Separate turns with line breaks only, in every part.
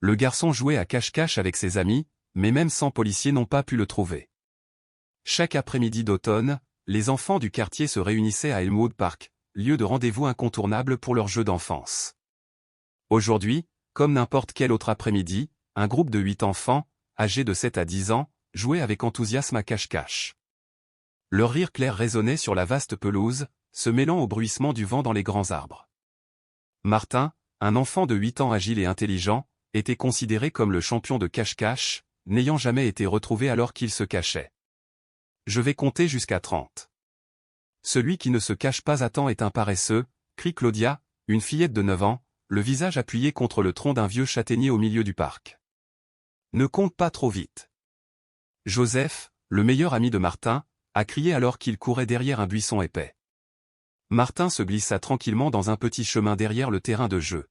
Le garçon jouait à cache-cache avec ses amis, mais même 100 policiers n'ont pas pu le trouver. Chaque après-midi d'automne, les enfants du quartier se réunissaient à Elmwood Park, lieu de rendez-vous incontournable pour leurs jeux d'enfance. Aujourd'hui, comme n'importe quel autre après-midi, un groupe de 8 enfants, âgés de 7 à 10 ans, jouait avec enthousiasme à cache-cache. Leur rire clair résonnait sur la vaste pelouse, se mêlant au bruissement du vent dans les grands arbres. Martin, un enfant de 8 ans agile et intelligent, était considéré comme le champion de cache-cache, n'ayant jamais été retrouvé alors qu'il se cachait. Je vais compter jusqu'à 30. Celui qui ne se cache pas à temps est un paresseux, crie Claudia, une fillette de 9 ans, le visage appuyé contre le tronc d'un vieux châtaignier au milieu du parc. Ne compte pas trop vite. Joseph, le meilleur ami de Martin, a crié alors qu'il courait derrière un buisson épais. Martin se glissa tranquillement dans un petit chemin derrière le terrain de jeu.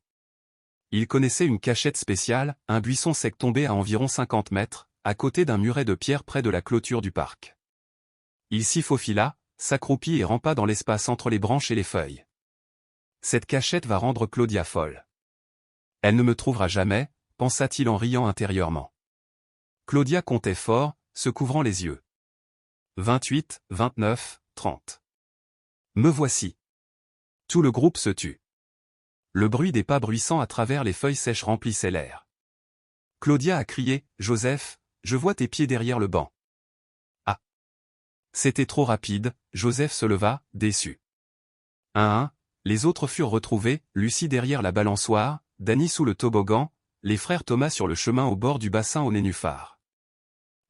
Il connaissait une cachette spéciale, un buisson sec tombé à environ 50 mètres, à côté d'un muret de pierre près de la clôture du parc. Il s'y faufila, s'accroupit et rampa dans l'espace entre les branches et les feuilles. Cette cachette va rendre Claudia folle. Elle ne me trouvera jamais, pensa-t-il en riant intérieurement. Claudia comptait fort, se couvrant les yeux. 28, 29, 30. Me voici. Tout le groupe se tut. Le bruit des pas bruissants à travers les feuilles sèches remplissait l'air. Claudia a crié, « Joseph, je vois tes pieds derrière le banc. » Ah. C'était trop rapide, Joseph se leva, déçu. Un à un, les autres furent retrouvés, Lucie derrière la balançoire, Danny sous le toboggan, les frères Thomas sur le chemin au bord du bassin au nénuphar.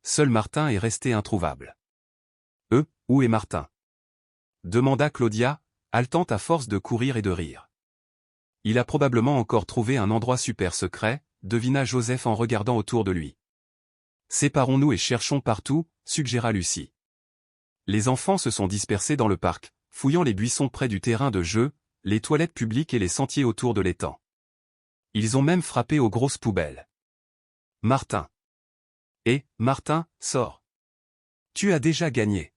Seul Martin est resté introuvable. « Où est Martin ?» demanda Claudia, haletante à force de courir et de rire. « Il a probablement encore trouvé un endroit super secret, » devina Joseph en regardant autour de lui. « Séparons-nous et cherchons partout, » suggéra Lucie. Les enfants se sont dispersés dans le parc, fouillant les buissons près du terrain de jeu, les toilettes publiques et les sentiers autour de l'étang. Ils ont même frappé aux grosses poubelles. « Martin. Martin, sors. Tu as déjà gagné. »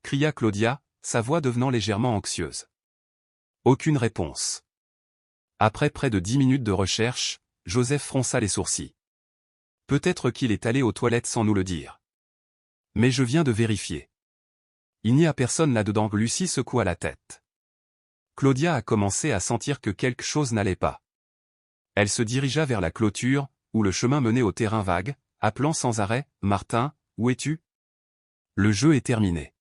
cria Claudia, sa voix devenant légèrement anxieuse. Aucune réponse. Après près de 10 minutes de recherche, Joseph fronça les sourcils. Peut-être qu'il est allé aux toilettes sans nous le dire. Mais je viens de vérifier. Il n'y a personne là-dedans. Lucie secoua la tête. Claudia a commencé à sentir que quelque chose n'allait pas. Elle se dirigea vers la clôture, où le chemin menait au terrain vague, appelant sans arrêt, « Martin, où es-tu » Le jeu est terminé.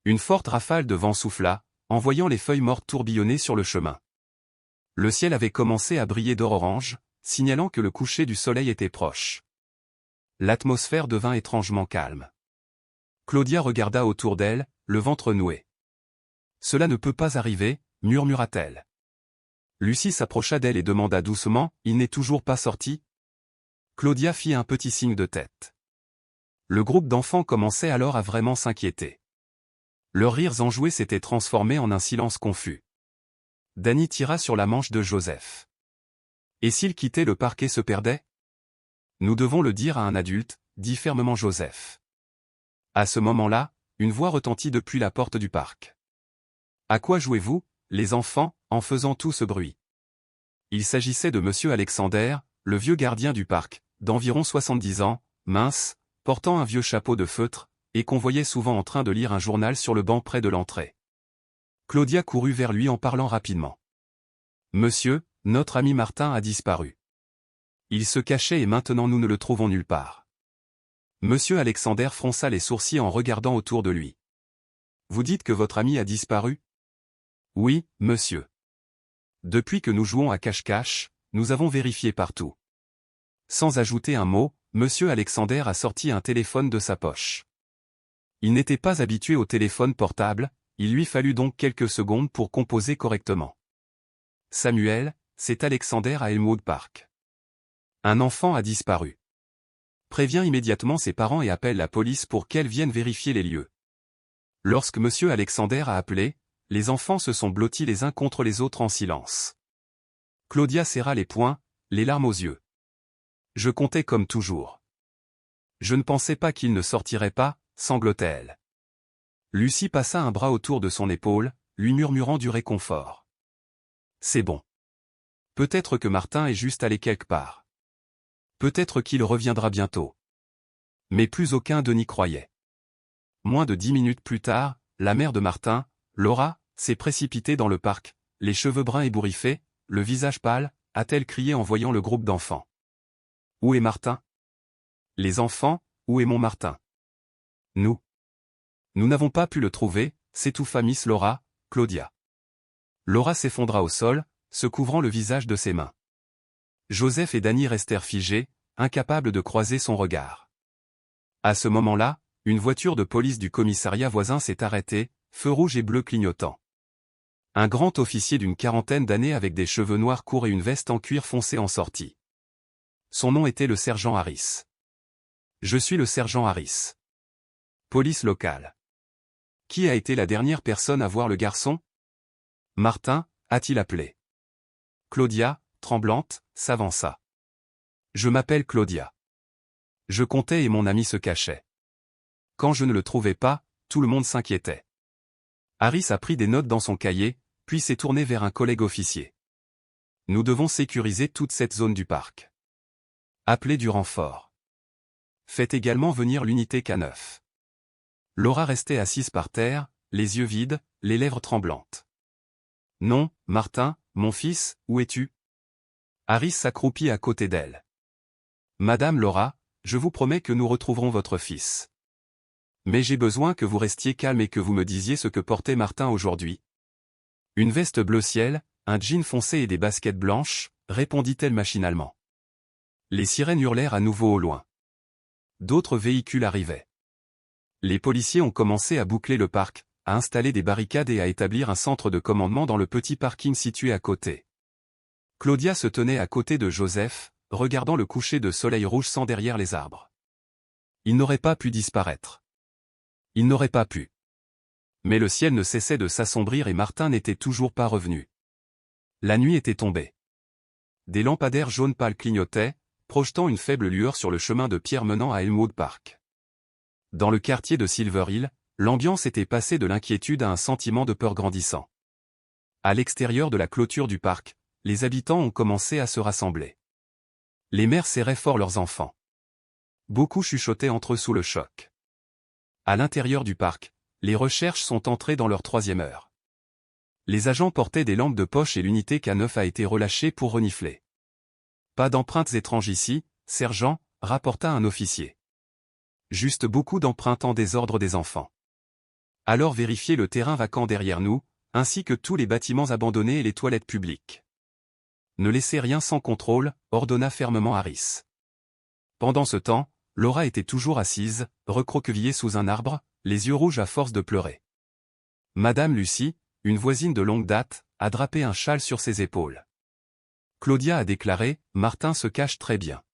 Une forte rafale de vent souffla, envoyant les feuilles mortes tourbillonner sur le chemin. Le ciel avait commencé à briller d'or orange, signalant que le coucher du soleil était proche. L'atmosphère devint étrangement calme. Claudia regarda autour d'elle, le ventre noué. « Cela ne peut pas arriver, » murmura-t-elle. Lucie s'approcha d'elle et demanda doucement, « Il n'est toujours pas sorti ?» Claudia fit un petit signe de tête. Le groupe d'enfants commençait alors à vraiment s'inquiéter. Leurs rires enjoués s'étaient transformés en un silence confus. Danny tira sur la manche de Joseph. « Et s'il quittait le parc et se perdait ?»« Nous devons le dire à un adulte, » dit fermement Joseph. À ce moment-là, une voix retentit depuis la porte du parc. « À quoi jouez-vous, les enfants, en faisant tout ce bruit ?» Il s'agissait de Monsieur Alexander, le vieux gardien du parc, d'environ 70 ans, mince, portant un vieux chapeau de feutre, et qu'on voyait souvent en train de lire un journal sur le banc près de l'entrée. Claudia courut vers lui en parlant rapidement. « Monsieur, notre ami Martin a disparu. Il se cachait et maintenant nous ne le trouvons nulle part. » Monsieur Alexander fronça les sourcils en regardant autour de lui. « Vous dites que votre ami a disparu ?» ?»« Oui, monsieur. Depuis que nous jouons à cache-cache, nous avons vérifié partout. » Sans ajouter un mot, Monsieur Alexander a sorti un téléphone de sa poche. Il n'était pas habitué au téléphone portable, il lui fallut donc quelques secondes pour composer correctement. « Samuel, c'est Alexander à Elmwood Park. Un enfant a disparu. Préviens immédiatement ses parents et appelle la police pour qu'elle vienne vérifier les lieux. » Lorsque Monsieur Alexander a appelé, les enfants se sont blottis les uns contre les autres en silence. Claudia serra les poings, les larmes aux yeux. « Je comptais comme toujours. Je ne pensais pas qu'il ne sortirait pas, » sanglotait-elle. Lucie passa un bras autour de son épaule, lui murmurant du réconfort. « C'est bon. Peut-être que Martin est juste allé quelque part. Peut-être qu'il reviendra bientôt. Mais plus aucun d'eux n'y croyait. Moins de 10 minutes plus tard, la mère de Martin, Laura, s'est précipitée dans le parc, les cheveux bruns ébouriffés, le visage pâle, a-t-elle crié en voyant le groupe d'enfants. « Où est Martin ? Les enfants, où est mon Martin ? Nous n'avons pas pu le trouver », s'étouffa Miss Laura, Claudia. Laura s'effondra au sol, se couvrant le visage de ses mains. Joseph et Danny restèrent figés, incapables de croiser son regard. À ce moment-là, une voiture de police du commissariat voisin s'est arrêtée, feu rouge et bleu clignotant. Un grand officier d'une quarantaine d'années avec des cheveux noirs courts et une veste en cuir foncé en sortit. Son nom était le sergent Harris. « Je suis le sergent Harris. Police locale. Qui a été la dernière personne à voir le garçon ? Martin, a-t-il appelé. Claudia, tremblante, s'avança. Je m'appelle Claudia. Je comptais et mon ami se cachait. Quand je ne le trouvais pas, tout le monde s'inquiétait. Harris a pris des notes dans son cahier, puis s'est tourné vers un collègue officier. Nous devons sécuriser toute cette zone du parc. Appelez du renfort. Faites également venir l'unité K9. Laura restait assise par terre, les yeux vides, les lèvres tremblantes. Non, Martin, mon fils, où es-tu ? Harris s'accroupit à côté d'elle. Madame Laura, je vous promets que nous retrouverons votre fils. Mais j'ai besoin que vous restiez calme et que vous me disiez ce que portait Martin aujourd'hui. Une veste bleu ciel, un jean foncé et des baskets blanches, répondit-elle machinalement. Les sirènes hurlèrent à nouveau au loin. D'autres véhicules arrivaient. Les policiers ont commencé à boucler le parc, à installer des barricades et à établir un centre de commandement dans le petit parking situé à côté. Claudia se tenait à côté de Joseph, regardant le coucher de soleil rouge sans derrière les arbres. Il n'aurait pas pu disparaître. Il n'aurait pas pu. Mais le ciel ne cessait de s'assombrir et Martin n'était toujours pas revenu. La nuit était tombée. Des lampadaires jaunes pâles clignotaient, projetant une faible lueur sur le chemin de pierre menant à Elmwood Park. Dans le quartier de Silver Hill, l'ambiance était passée de l'inquiétude à un sentiment de peur grandissant. À l'extérieur de la clôture du parc, les habitants ont commencé à se rassembler. Les mères serraient fort leurs enfants. Beaucoup chuchotaient entre eux sous le choc. À l'intérieur du parc, les recherches sont entrées dans leur 3e heure. Les agents portaient des lampes de poche et l'unité K9 a été relâchée pour renifler. Pas d'empreintes étranges ici, sergent, rapporta un officier. Juste beaucoup d'empreintes en désordre des enfants. Alors vérifiez le terrain vacant derrière nous, ainsi que tous les bâtiments abandonnés et les toilettes publiques. Ne laissez rien sans contrôle, ordonna fermement Harris. Pendant ce temps, Laura était toujours assise, recroquevillée sous un arbre, les yeux rouges à force de pleurer. Madame Lucie, une voisine de longue date, a drapé un châle sur ses épaules. Claudia a déclaré, « Martin se cache très bien.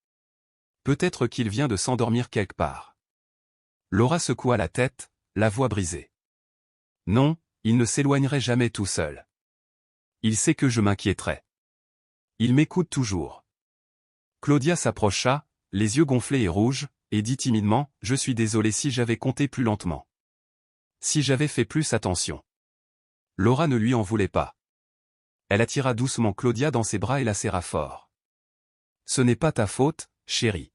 Peut-être qu'il vient de s'endormir quelque part. » Laura secoua la tête, la voix brisée. « Non, il ne s'éloignerait jamais tout seul. Il sait que je m'inquiéterais. Il m'écoute toujours. » Claudia s'approcha, les yeux gonflés et rouges, et dit timidement, « Je suis désolée si j'avais compté plus lentement. Si j'avais fait plus attention. » Laura ne lui en voulait pas. Elle attira doucement Claudia dans ses bras et la serra fort. « Ce n'est pas ta faute, chérie.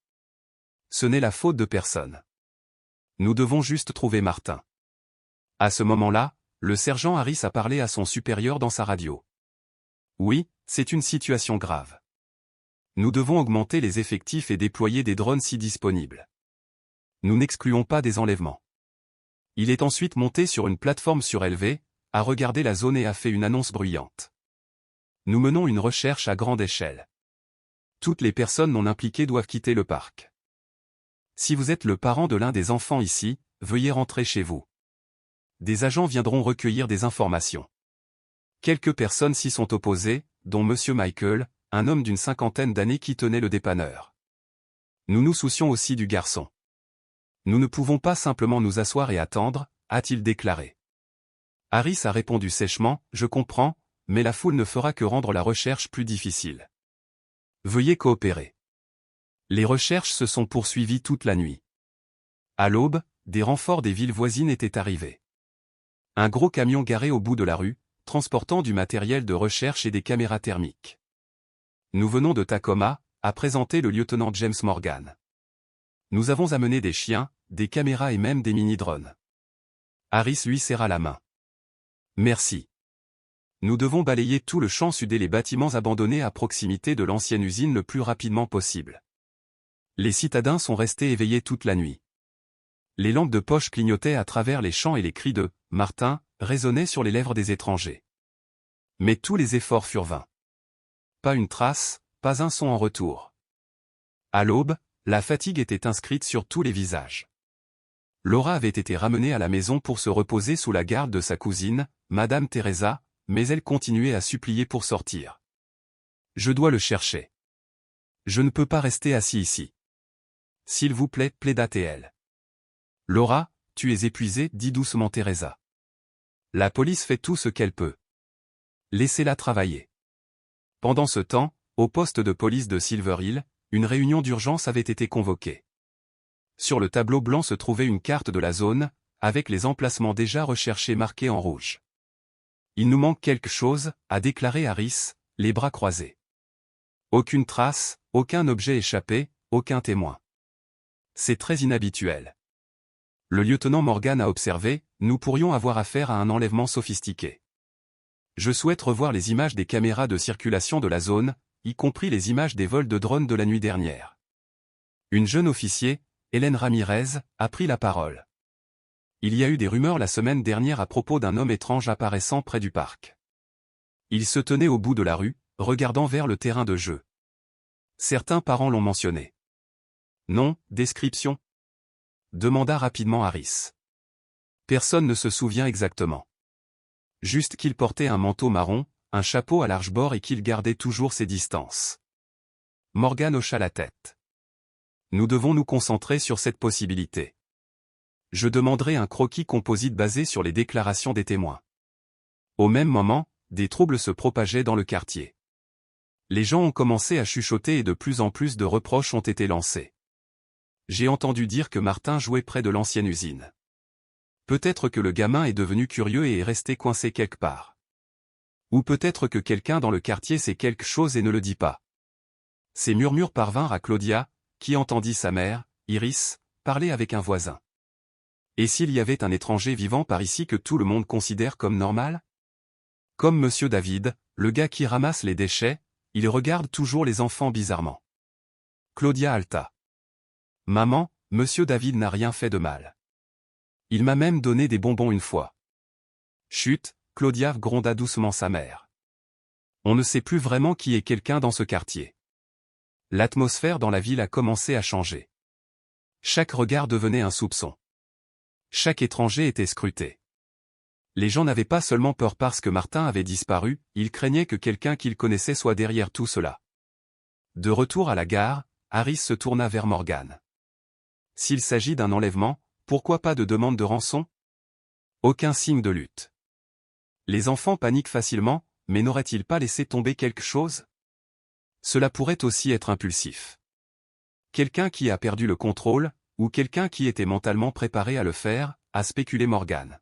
Ce n'est la faute de personne. Nous devons juste trouver Martin. » À ce moment-là, le sergent Harris a parlé à son supérieur dans sa radio. « Oui, c'est une situation grave. Nous devons augmenter les effectifs et déployer des drones si disponibles. Nous n'excluons pas des enlèvements. » Il est ensuite monté sur une plateforme surélevée, a regardé la zone et a fait une annonce bruyante. « Nous menons une recherche à grande échelle. Toutes les personnes non impliquées doivent quitter le parc. Si vous êtes le parent de l'un des enfants ici, veuillez rentrer chez vous. Des agents viendront recueillir des informations. » Quelques personnes s'y sont opposées, dont Monsieur Michael, un homme d'une 50aine d'années qui tenait le dépanneur. « Nous nous soucions aussi du garçon. Nous ne pouvons pas simplement nous asseoir et attendre, » a-t-il déclaré. Harris a répondu sèchement, « Je comprends, mais la foule ne fera que rendre la recherche plus difficile. Veuillez coopérer. » Les recherches se sont poursuivies toute la nuit. À l'aube, des renforts des villes voisines étaient arrivés. Un gros camion garé au bout de la rue, transportant du matériel de recherche et des caméras thermiques. « Nous venons de Tacoma, » a présenté le lieutenant James Morgan. Nous avons amené des chiens, des caméras et même des mini-drones. Harris lui serra la main. Merci. Nous devons balayer tout le champ sud et les bâtiments abandonnés à proximité de l'ancienne usine le plus rapidement possible. Les citadins sont restés éveillés toute la nuit. Les lampes de poche clignotaient à travers les champs et les cris de « Martin » résonnaient sur les lèvres des étrangers. Mais tous les efforts furent vains. Pas une trace, pas un son en retour. À l'aube, la fatigue était inscrite sur tous les visages. Laura avait été ramenée à la maison pour se reposer sous la garde de sa cousine, Madame Teresa, mais elle continuait à supplier pour sortir. « Je dois le chercher. Je ne peux pas rester assis ici. S'il vous plaît, plaida-t-elle. Laura, tu es épuisée, dit doucement Teresa. La police fait tout ce qu'elle peut. Laissez-la travailler. Pendant ce temps, au poste de police de Silver Hill, une réunion d'urgence avait été convoquée. Sur le tableau blanc se trouvait une carte de la zone, avec les emplacements déjà recherchés marqués en rouge. Il nous manque quelque chose, a déclaré Harris, les bras croisés. Aucune trace, aucun objet échappé, aucun témoin. C'est très inhabituel. Le lieutenant Morgan a observé, nous pourrions avoir affaire à un enlèvement sophistiqué. Je souhaite revoir les images des caméras de circulation de la zone, y compris les images des vols de drones de la nuit dernière. Une jeune officier, Hélène Ramirez, a pris la parole. Il y a eu des rumeurs la semaine dernière à propos d'un homme étrange apparaissant près du parc. Il se tenait au bout de la rue, regardant vers le terrain de jeu. Certains parents l'ont mentionné. Non, description? Demanda rapidement Harris. Personne ne se souvient exactement. Juste qu'il portait un manteau marron, un chapeau à large bord et qu'il gardait toujours ses distances. Morgan hocha la tête. Nous devons nous concentrer sur cette possibilité. Je demanderai un croquis composite basé sur les déclarations des témoins. Au même moment, des troubles se propageaient dans le quartier. Les gens ont commencé à chuchoter et de plus en plus de reproches ont été lancés. J'ai entendu dire que Martin jouait près de l'ancienne usine. Peut-être que le gamin est devenu curieux et est resté coincé quelque part. Ou peut-être que quelqu'un dans le quartier sait quelque chose et ne le dit pas. Ces murmures parvinrent à Claudia, qui entendit sa mère, Iris, parler avec un voisin. Et s'il y avait un étranger vivant par ici que tout le monde considère comme normal? Comme Monsieur David, le gars qui ramasse les déchets, il regarde toujours les enfants bizarrement. Claudia halta. Maman, Monsieur David n'a rien fait de mal. Il m'a même donné des bonbons une fois. Chut, Claudia gronda doucement sa mère. On ne sait plus vraiment qui est quelqu'un dans ce quartier. L'atmosphère dans la ville a commencé à changer. Chaque regard devenait un soupçon. Chaque étranger était scruté. Les gens n'avaient pas seulement peur parce que Martin avait disparu, ils craignaient que quelqu'un qu'ils connaissaient soit derrière tout cela. De retour à la gare, Harris se tourna vers Morgan. S'il s'agit d'un enlèvement, pourquoi pas de demande de rançon? Aucun signe de lutte. Les enfants paniquent facilement, mais n'auraient-ils pas laissé tomber quelque chose? Cela pourrait aussi être impulsif. Quelqu'un qui a perdu le contrôle, ou quelqu'un qui était mentalement préparé à le faire, a spéculé Morgan.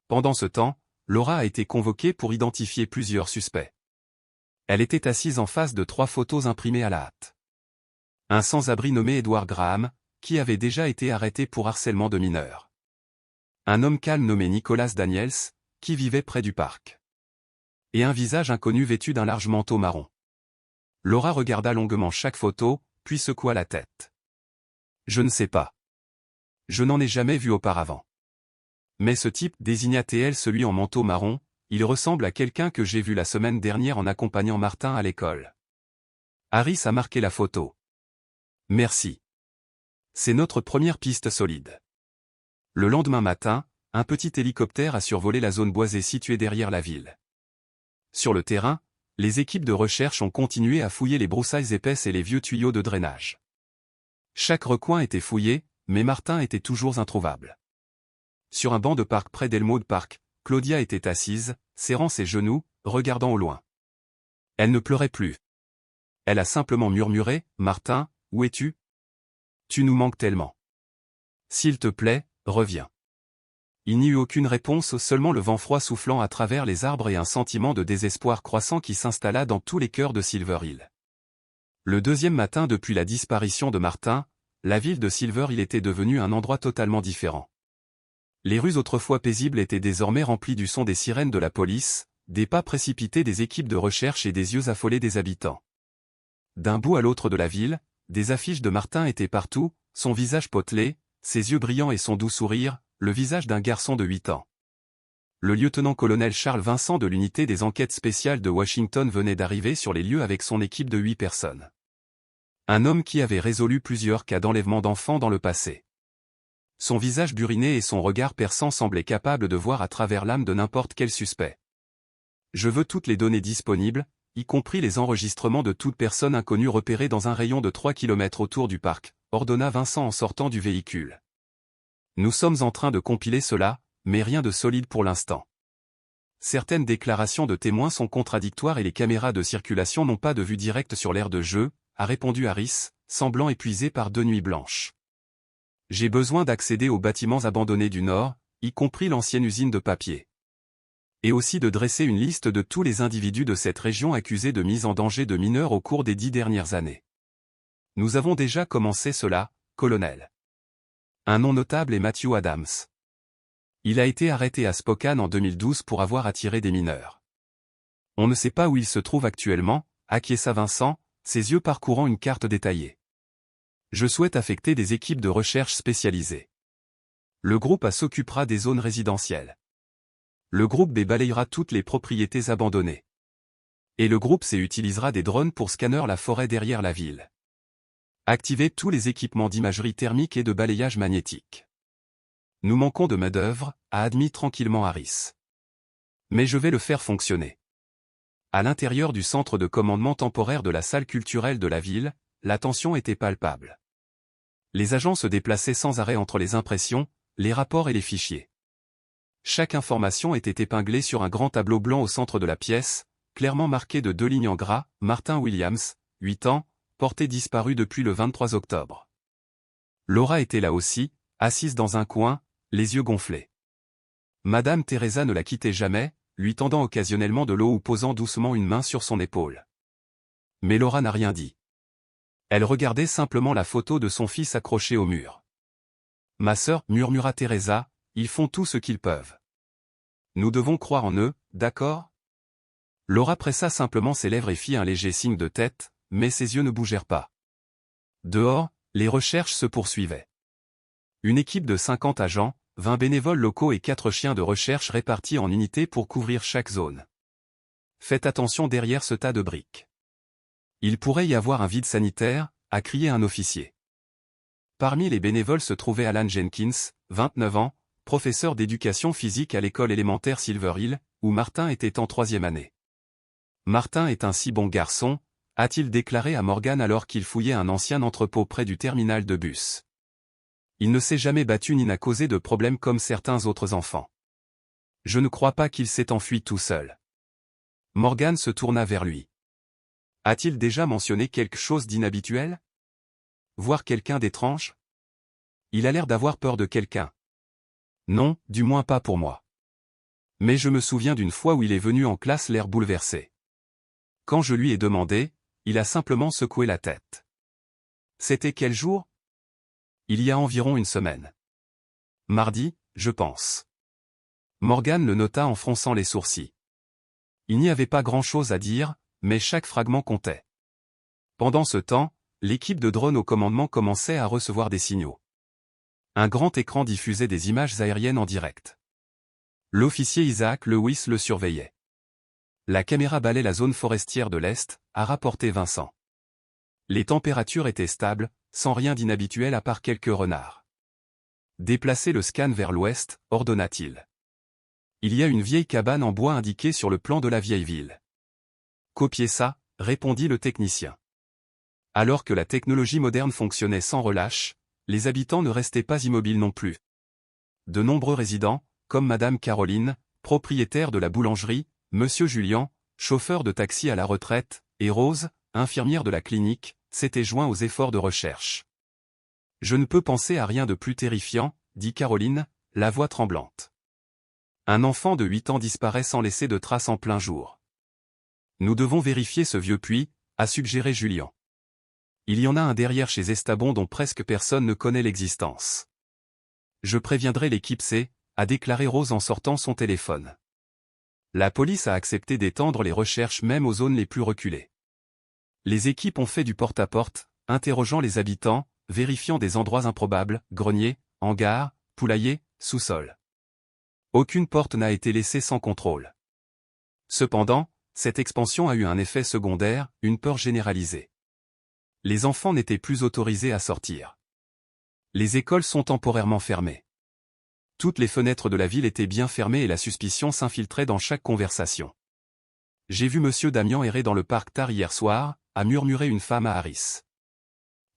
Pendant ce temps, Laura a été convoquée pour identifier plusieurs suspects. Elle était assise en face de 3 photos imprimées à la hâte. Un sans-abri nommé Edward Graham, qui avait déjà été arrêté pour harcèlement de mineurs. Un homme calme nommé Nicholas Daniels, qui vivait près du parc. Et un visage inconnu vêtu d'un large manteau marron. Laura regarda longuement chaque photo, puis secoua la tête. Je ne sais pas. Je n'en ai jamais vu auparavant. Mais ce type désigna-t-elle celui en manteau marron, il ressemble à quelqu'un que j'ai vu la semaine dernière en accompagnant Martin à l'école. Harris a marqué la photo. Merci. C'est notre première piste solide. Le lendemain matin, un petit hélicoptère a survolé la zone boisée située derrière la ville. Sur le terrain, les équipes de recherche ont continué à fouiller les broussailles épaisses et les vieux tuyaux de drainage. Chaque recoin était fouillé, mais Martin était toujours introuvable. Sur un banc de parc près d'Elmwood Park, Claudia était assise, serrant ses genoux, regardant au loin. Elle ne pleurait plus. Elle a simplement murmuré, « Martin, où es-tu? Tu nous manques tellement. S'il te plaît, reviens. » Il n'y eut aucune réponse, seulement le vent froid soufflant à travers les arbres et un sentiment de désespoir croissant qui s'installa dans tous les cœurs de Silver Hill. Le deuxième matin depuis la disparition de Martin, la ville de Silver Hill était devenue un endroit totalement différent. Les rues autrefois paisibles étaient désormais remplies du son des sirènes de la police, des pas précipités des équipes de recherche et des yeux affolés des habitants. D'un bout à l'autre de la ville, des affiches de Martin étaient partout, son visage potelé, ses yeux brillants et son doux sourire, le visage d'un garçon de 8 ans. Le lieutenant-colonel Charles Vincent de l'unité des enquêtes spéciales de Washington venait d'arriver sur les lieux avec son équipe de 8 personnes. Un homme qui avait résolu plusieurs cas d'enlèvement d'enfants dans le passé. Son visage buriné et son regard perçant semblaient capables de voir à travers l'âme de n'importe quel suspect. « Je veux toutes les données disponibles, y compris les enregistrements de toute personne inconnue repérée dans un rayon de 3 km autour du parc, ordonna Vincent en sortant du véhicule. Nous sommes en train de compiler cela, mais rien de solide pour l'instant. Certaines déclarations de témoins sont contradictoires et les caméras de circulation n'ont pas de vue directe sur l'aire de jeu, a répondu Harris, semblant épuisé par 2 nuits blanches. J'ai besoin d'accéder aux bâtiments abandonnés du Nord, y compris l'ancienne usine de papier. Et aussi de dresser une liste de tous les individus de cette région accusés de mise en danger de mineurs au cours des 10 dernières années. Nous avons déjà commencé cela, colonel. Un nom notable est Matthew Adams. Il a été arrêté à Spokane en 2012 pour avoir attiré des mineurs. On ne sait pas où il se trouve actuellement, acquiesça Vincent, ses yeux parcourant une carte détaillée. Je souhaite affecter des équipes de recherche spécialisées. Le groupe A s'occupera des zones résidentielles. Le groupe B balayera toutes les propriétés abandonnées. Et le groupe C utilisera des drones pour scanner la forêt derrière la ville. Activez tous les équipements d'imagerie thermique et de balayage magnétique. Nous manquons de main-d'œuvre, a admis tranquillement Harris. Mais je vais le faire fonctionner. À l'intérieur du centre de commandement temporaire de la salle culturelle de la ville, la tension était palpable. Les agents se déplaçaient sans arrêt entre les impressions, les rapports et les fichiers. Chaque information était épinglée sur un grand tableau blanc au centre de la pièce, clairement marqué de 2 lignes en gras, Martin Williams, 8 ans, porté disparu depuis le 23 octobre. Laura était là aussi, assise dans un coin, les yeux gonflés. Madame Teresa ne la quittait jamais, lui tendant occasionnellement de l'eau ou posant doucement une main sur son épaule. Mais Laura n'a rien dit. Elle regardait simplement la photo de son fils accrochée au mur. « Ma sœur, murmura Teresa, ils font tout ce qu'ils peuvent. Nous devons croire en eux, d'accord ?» Laura pressa simplement ses lèvres et fit un léger signe de tête, mais ses yeux ne bougèrent pas. Dehors, les recherches se poursuivaient. Une équipe de 50 agents, 20 bénévoles locaux et 4 chiens de recherche répartis en unités pour couvrir chaque zone. Faites attention derrière ce tas de briques. Il pourrait y avoir un vide sanitaire, a crié un officier. Parmi les bénévoles se trouvait Alan Jenkins, 29 ans, professeur d'éducation physique à l'école élémentaire Silver Hill, où Martin était en 3e année. Martin est un si bon garçon, a-t-il déclaré à Morgan alors qu'il fouillait un ancien entrepôt près du terminal de bus. Il ne s'est jamais battu ni n'a causé de problème comme certains autres enfants. Je ne crois pas qu'il s'est enfui tout seul. Morgan se tourna vers lui. A-t-il déjà mentionné quelque chose d'inhabituel? Voir quelqu'un d'étrange? Il a l'air d'avoir peur de quelqu'un. Non, du moins pas pour moi. Mais je me souviens d'une fois où il est venu en classe l'air bouleversé. Quand je lui ai demandé, il a simplement secoué la tête. C'était quel jour? Il y a environ une semaine. Mardi, je pense. Morgan le nota en fronçant les sourcils. Il n'y avait pas grand-chose à dire, mais chaque fragment comptait. Pendant ce temps, l'équipe de drones au commandement commençait à recevoir des signaux. Un grand écran diffusait des images aériennes en direct. L'officier Isaac Lewis le surveillait. La caméra balait la zone forestière de l'Est, a rapporté Vincent. Les températures étaient stables, sans rien d'inhabituel à part quelques renards. Déplacez le scan vers l'ouest, ordonna-t-il. Il y a une vieille cabane en bois indiquée sur le plan de la vieille ville. Copiez ça, répondit le technicien. Alors que la technologie moderne fonctionnait sans relâche, les habitants ne restaient pas immobiles non plus. De nombreux résidents, comme Madame Caroline, propriétaire de la boulangerie, Monsieur Julien, chauffeur de taxi à la retraite, et Rose, infirmière de la clinique, s'étaient joints aux efforts de recherche. Je ne peux penser à rien de plus terrifiant, dit Caroline, la voix tremblante. Un enfant de 8 ans disparaît sans laisser de traces en plein jour. Nous devons vérifier ce vieux puits, a suggéré Julien. Il y en a un derrière chez Estabon dont presque personne ne connaît l'existence. Je préviendrai l'équipe C, a déclaré Rose en sortant son téléphone. La police a accepté d'étendre les recherches même aux zones les plus reculées. Les équipes ont fait du porte-à-porte, interrogeant les habitants, vérifiant des endroits improbables, greniers, hangars, poulaillers, sous-sol. Aucune porte n'a été laissée sans contrôle. Cependant, cette expansion a eu un effet secondaire, une peur généralisée. Les enfants n'étaient plus autorisés à sortir. Les écoles sont temporairement fermées. Toutes les fenêtres de la ville étaient bien fermées et la suspicion s'infiltrait dans chaque conversation. J'ai vu monsieur Damian errer dans le parc tard hier soir, a murmuré une femme à Harris.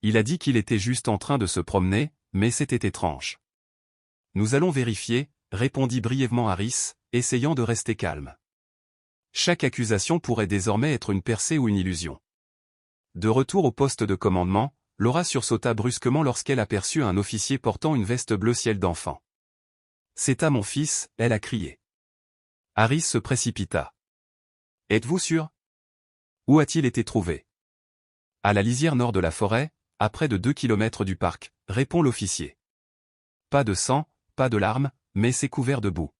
Il a dit qu'il était juste en train de se promener, mais c'était étrange. Nous allons vérifier, répondit brièvement Harris, essayant de rester calme. Chaque accusation pourrait désormais être une percée ou une illusion. De retour au poste de commandement, Laura sursauta brusquement lorsqu'elle aperçut un officier portant une veste bleu ciel d'enfant. « C'est à mon fils », elle a crié. Harris se précipita. « Êtes-vous sûr ? Où a-t-il été trouvé ? » « À la lisière nord de la forêt, à près de 2 kilomètres du parc, » répond l'officier. Pas de sang, pas de larmes, mais c'est couvert de boue.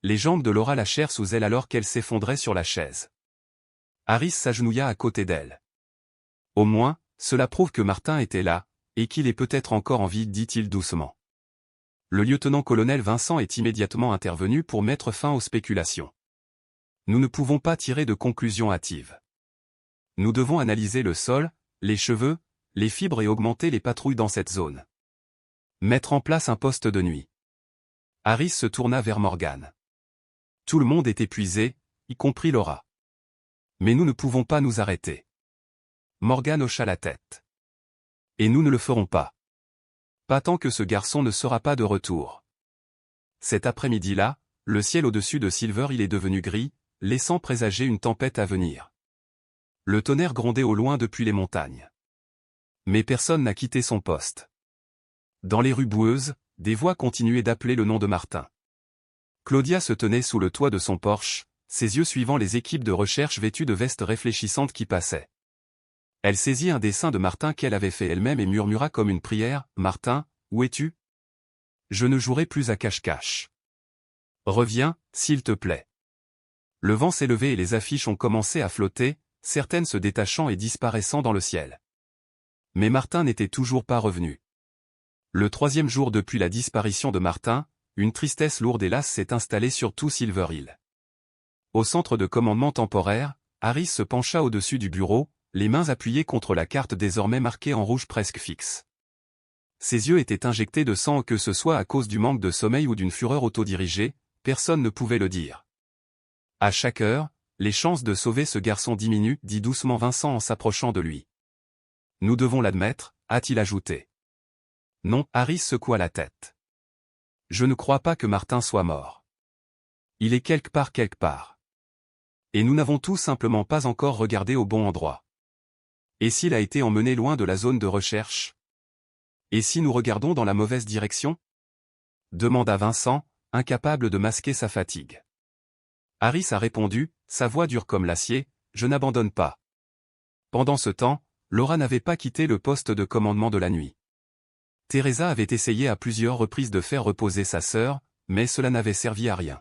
Les jambes de Laura lâchèrent sous elle alors qu'elle s'effondrait sur la chaise. Harris s'agenouilla à côté d'elle. Au moins, cela prouve que Martin était là, et qu'il est peut-être encore en vie, dit-il doucement. Le lieutenant-colonel Vincent est immédiatement intervenu pour mettre fin aux spéculations. Nous ne pouvons pas tirer de conclusions hâtives. Nous devons analyser le sol, les cheveux, les fibres et augmenter les patrouilles dans cette zone. Mettre en place un poste de nuit. Harris se tourna vers Morgan. Tout le monde est épuisé, y compris Laura. Mais nous ne pouvons pas nous arrêter. Morgan hocha la tête. Et nous ne le ferons pas. Pas tant que ce garçon ne sera pas de retour. Cet après-midi-là, le ciel au-dessus de Silver Hill est devenu gris, laissant présager une tempête à venir. Le tonnerre grondait au loin depuis les montagnes. Mais personne n'a quitté son poste. Dans les rues boueuses, des voix continuaient d'appeler le nom de Martin. Claudia se tenait sous le toit de son Porsche, ses yeux suivant les équipes de recherche vêtues de vestes réfléchissantes qui passaient. Elle saisit un dessin de Martin qu'elle avait fait elle-même et murmura comme une prière, « Martin, où es-tu ? Je ne jouerai plus à cache-cache. Reviens, s'il te plaît. » Le vent s'est levé et les affiches ont commencé à flotter, certaines se détachant et disparaissant dans le ciel. Mais Martin n'était toujours pas revenu. Le 3e jour depuis la disparition de Martin, une tristesse lourde et lasse s'est installée sur tout Silver Hill. Au centre de commandement temporaire, Harris se pencha au-dessus du bureau, les mains appuyées contre la carte désormais marquée en rouge presque fixe. Ses yeux étaient injectés de sang, que ce soit à cause du manque de sommeil ou d'une fureur autodirigée, personne ne pouvait le dire. À chaque heure, les chances de sauver ce garçon diminuent, dit doucement Vincent en s'approchant de lui. Nous devons l'admettre, a-t-il ajouté. Non, Harris secoua la tête. Je ne crois pas que Martin soit mort. Il est quelque part. Et nous n'avons tout simplement pas encore regardé au bon endroit. Et s'il a été emmené loin de la zone de recherche ? Et si nous regardons dans la mauvaise direction ? Demanda Vincent, incapable de masquer sa fatigue. Harris a répondu, sa voix dure comme l'acier, je n'abandonne pas. Pendant ce temps, Laura n'avait pas quitté le poste de commandement de la nuit. Teresa avait essayé à plusieurs reprises de faire reposer sa sœur, mais cela n'avait servi à rien.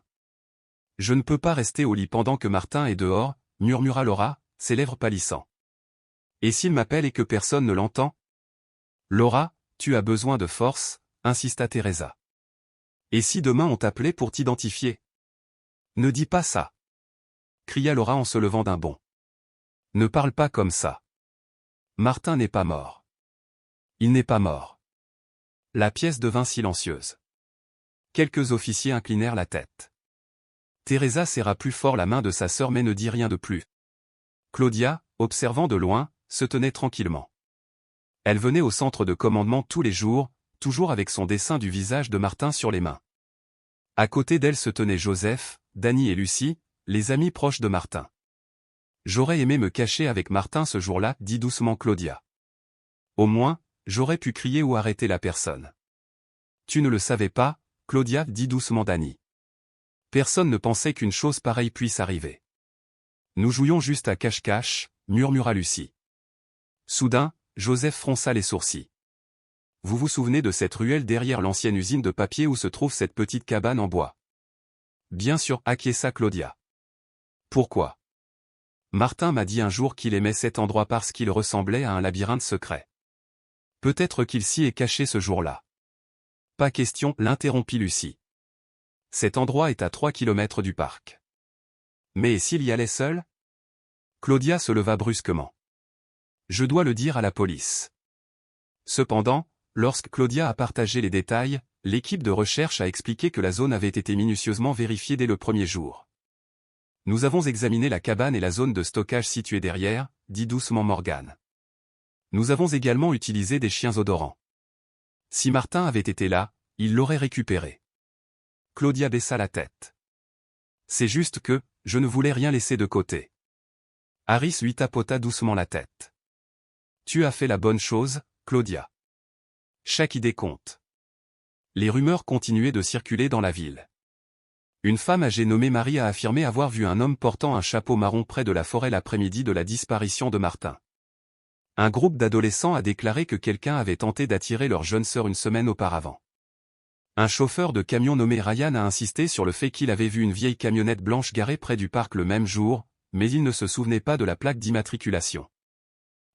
Je ne peux pas rester au lit pendant que Martin est dehors, murmura Laura, ses lèvres pâlissant. Et s'il m'appelle et que personne ne l'entend ? Laura, tu as besoin de force, insista Teresa. Et si demain on t'appelait pour t'identifier ? Ne dis pas ça, cria Laura en se levant d'un bond. Ne parle pas comme ça. Martin n'est pas mort. Il n'est pas mort. La pièce devint silencieuse. Quelques officiers inclinèrent la tête. Teresa serra plus fort la main de sa sœur mais ne dit rien de plus. Claudia, observant de loin, se tenait tranquillement. Elle venait au centre de commandement tous les jours, toujours avec son dessin du visage de Martin sur les mains. À côté d'elle se tenaient Joseph, Danny et Lucie, les amis proches de Martin. J'aurais aimé me cacher avec Martin ce jour-là, dit doucement Claudia. Au moins, j'aurais pu crier ou arrêter la personne. Tu ne le savais pas, Claudia, dit doucement Danny. Personne ne pensait qu'une chose pareille puisse arriver. Nous jouions juste à cache-cache, murmura Lucie. Soudain, Joseph fronça les sourcils. Vous vous souvenez de cette ruelle derrière l'ancienne usine de papier où se trouve cette petite cabane en bois? Bien sûr, acquiesça Claudia. Pourquoi? Martin m'a dit un jour qu'il aimait cet endroit parce qu'il ressemblait à un labyrinthe secret. Peut-être qu'il s'y est caché ce jour-là. Pas question, l'interrompit Lucie. Cet endroit est à 3 kilomètres du parc. Mais s'il y allait seul? Claudia se leva brusquement. Je dois le dire à la police. Cependant, lorsque Claudia a partagé les détails, l'équipe de recherche a expliqué que la zone avait été minutieusement vérifiée dès le premier jour. Nous avons examiné la cabane et la zone de stockage située derrière, dit doucement Morgan. Nous avons également utilisé des chiens odorants. Si Martin avait été là, il l'aurait récupéré. Claudia baissa la tête. C'est juste que, je ne voulais rien laisser de côté. Harris lui tapota doucement la tête. Tu as fait la bonne chose, Claudia. Chaque idée compte. Les rumeurs continuaient de circuler dans la ville. Une femme âgée nommée Marie a affirmé avoir vu un homme portant un chapeau marron près de la forêt l'après-midi de la disparition de Martin. Un groupe d'adolescents a déclaré que quelqu'un avait tenté d'attirer leur jeune sœur une semaine auparavant. Un chauffeur de camion nommé Ryan a insisté sur le fait qu'il avait vu une vieille camionnette blanche garée près du parc le même jour, mais il ne se souvenait pas de la plaque d'immatriculation.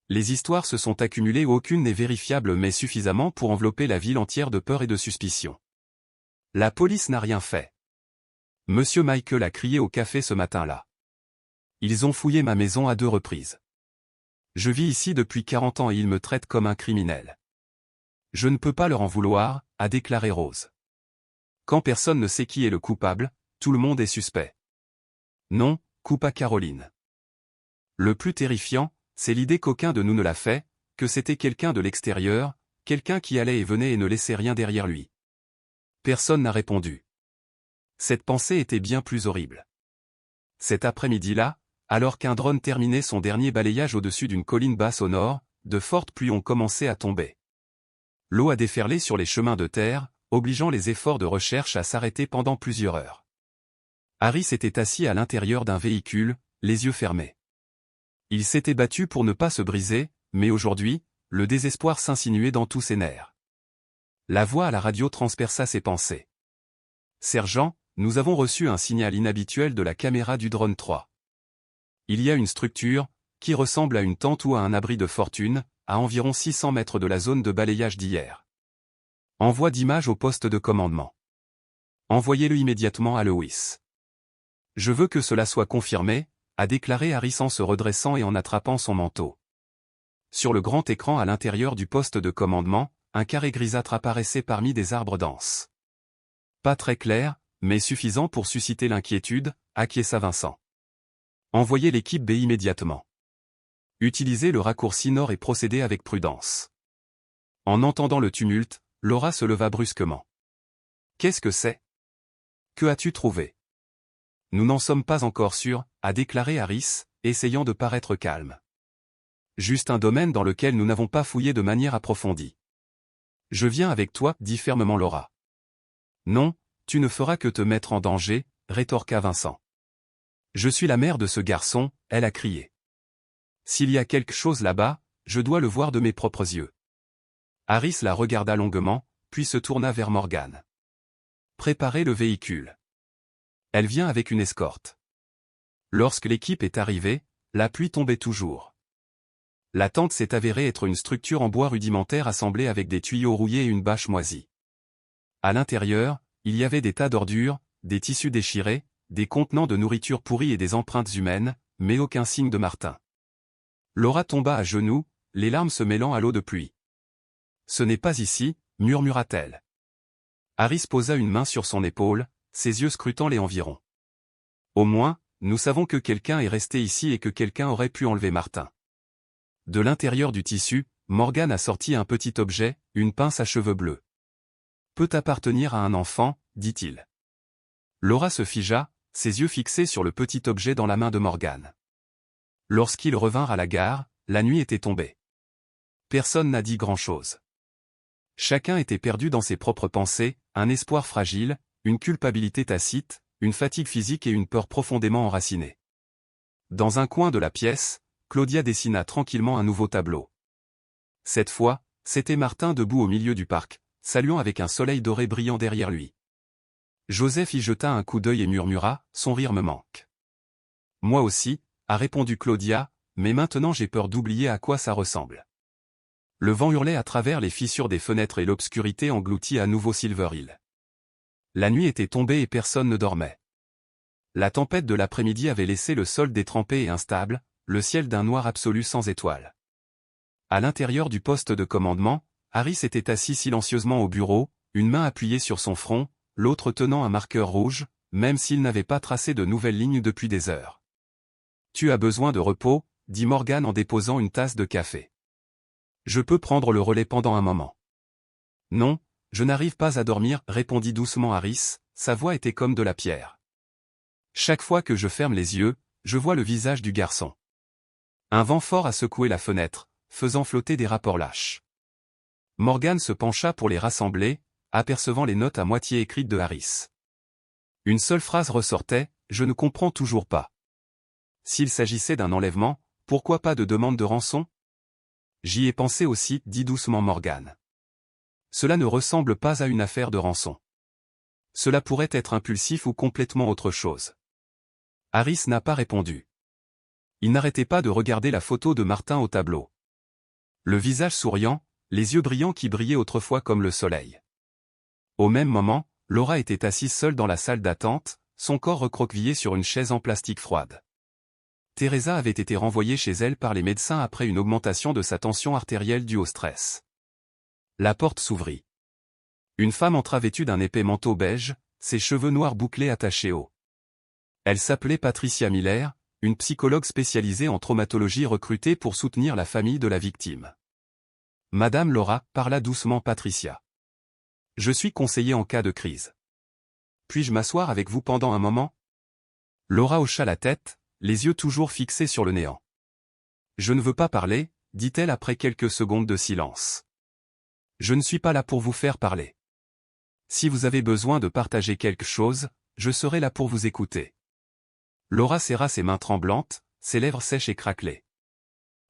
Les histoires se sont accumulées où aucune n'est vérifiable mais suffisamment pour envelopper la ville entière de peur et de suspicion. La police n'a rien fait. Monsieur Michael a crié au café ce matin-là. Ils ont fouillé ma maison à 2 reprises. Je vis ici depuis 40 ans et ils me traitent comme un criminel. Je ne peux pas leur en vouloir, a déclaré Rose. Quand personne ne sait qui est le coupable, tout le monde est suspect. Non, coupa Caroline. Le plus terrifiant, c'est l'idée qu'aucun de nous ne l'a fait, que c'était quelqu'un de l'extérieur, quelqu'un qui allait et venait et ne laissait rien derrière lui. Personne n'a répondu. Cette pensée était bien plus horrible. Cet après-midi-là, alors qu'un drone terminait son dernier balayage au-dessus d'une colline basse au nord, de fortes pluies ont commencé à tomber. L'eau a déferlé sur les chemins de terre, obligeant les efforts de recherche à s'arrêter pendant plusieurs heures. Harris était assis à l'intérieur d'un véhicule, les yeux fermés. Il s'était battu pour ne pas se briser, mais aujourd'hui, le désespoir s'insinuait dans tous ses nerfs. La voix à la radio transperça ses pensées. « Sergent, nous avons reçu un signal inhabituel de la caméra du drone 3. Il y a une structure, qui ressemble à une tente ou à un abri de fortune, à environ 600 mètres de la zone de balayage d'hier. Envoi d'image au poste de commandement. Envoyez-le immédiatement à Lewis. Je veux que cela soit confirmé, a déclaré Harris en se redressant et en attrapant son manteau. Sur le grand écran à l'intérieur du poste de commandement, un carré grisâtre apparaissait parmi des arbres denses. Pas très clair, mais suffisant pour susciter l'inquiétude, acquiesça Vincent. Envoyez l'équipe B immédiatement. Utilisez le raccourci nord et procédez avec prudence. En entendant le tumulte, Laura se leva brusquement. Qu'est-ce que c'est? Que as-tu trouvé? Nous n'en sommes pas encore sûrs, a déclaré Harris, essayant de paraître calme. Juste un domaine dans lequel nous n'avons pas fouillé de manière approfondie. Je viens avec toi, dit fermement Laura. Non, tu ne feras que te mettre en danger, rétorqua Vincent. Je suis la mère de ce garçon, elle a crié. S'il y a quelque chose là-bas, je dois le voir de mes propres yeux. Harris la regarda longuement, puis se tourna vers Morgan. Préparez le véhicule. Elle vient avec une escorte. Lorsque l'équipe est arrivée, la pluie tombait toujours. La tente s'est avérée être une structure en bois rudimentaire assemblée avec des tuyaux rouillés et une bâche moisie. À l'intérieur, il y avait des tas d'ordures, des tissus déchirés, des contenants de nourriture pourrie et des empreintes humaines, mais aucun signe de Martin. Laura tomba à genoux, les larmes se mêlant à l'eau de pluie. Ce n'est pas ici, murmura-t-elle. Harris posa une main sur son épaule, ses yeux scrutant les environs. Au moins, nous savons que quelqu'un est resté ici et que quelqu'un aurait pu enlever Martin. De l'intérieur du tissu, Morgan a sorti un petit objet, une pince à cheveux bleus. Peut appartenir à un enfant, dit-il. Laura se figea, ses yeux fixés sur le petit objet dans la main de Morgan. Lorsqu'ils revinrent à la gare, la nuit était tombée. Personne n'a dit grand-chose. Chacun était perdu dans ses propres pensées, un espoir fragile, une culpabilité tacite, une fatigue physique et une peur profondément enracinée. Dans un coin de la pièce, Claudia dessina tranquillement un nouveau tableau. Cette fois, c'était Martin debout au milieu du parc, saluant avec un soleil doré brillant derrière lui. Joseph y jeta un coup d'œil et murmura, son rire me manque. Moi aussi, a répondu Claudia, mais maintenant j'ai peur d'oublier à quoi ça ressemble. Le vent hurlait à travers les fissures des fenêtres et l'obscurité engloutit à nouveau Silver Hill. La nuit était tombée et personne ne dormait. La tempête de l'après-midi avait laissé le sol détrempé et instable, le ciel d'un noir absolu sans étoiles. À l'intérieur du poste de commandement, Harris était assis silencieusement au bureau, une main appuyée sur son front, l'autre tenant un marqueur rouge, même s'il n'avait pas tracé de nouvelles lignes depuis des heures. « Tu as besoin de repos », dit Morgan en déposant une tasse de café. « Je peux prendre le relais pendant un moment. »« Non, je n'arrive pas à dormir, » répondit doucement Harris, sa voix était comme de la pierre. « Chaque fois que je ferme les yeux, je vois le visage du garçon. » Un vent fort a secoué la fenêtre, faisant flotter des rapports lâches. Morgan se pencha pour les rassembler, apercevant les notes à moitié écrites de Harris. Une seule phrase ressortait, « Je ne comprends toujours pas. » S'il s'agissait d'un enlèvement, pourquoi pas de demande de rançon? J'y ai pensé aussi, dit doucement Morgan. Cela ne ressemble pas à une affaire de rançon. Cela pourrait être impulsif ou complètement autre chose. Harris n'a pas répondu. Il n'arrêtait pas de regarder la photo de Martin au tableau. Le visage souriant, les yeux brillants qui brillaient autrefois comme le soleil. Au même moment, Laura était assise seule dans la salle d'attente, son corps recroquevillé sur une chaise en plastique froide. Teresa avait été renvoyée chez elle par les médecins après une augmentation de sa tension artérielle due au stress. La porte s'ouvrit. Une femme entra vêtue d'un épais manteau beige, ses cheveux noirs bouclés attachés haut. Elle s'appelait Patricia Miller, une psychologue spécialisée en traumatologie recrutée pour soutenir la famille de la victime. Madame Laura, parla doucement Patricia. Je suis conseiller en cas de crise. Puis-je m'asseoir avec vous pendant un moment? Laura hocha la tête, les yeux toujours fixés sur le néant. Je ne veux pas parler, dit-elle après quelques secondes de silence. Je ne suis pas là pour vous faire parler. Si vous avez besoin de partager quelque chose, je serai là pour vous écouter. Laura serra ses mains tremblantes, ses lèvres sèches et craquelées.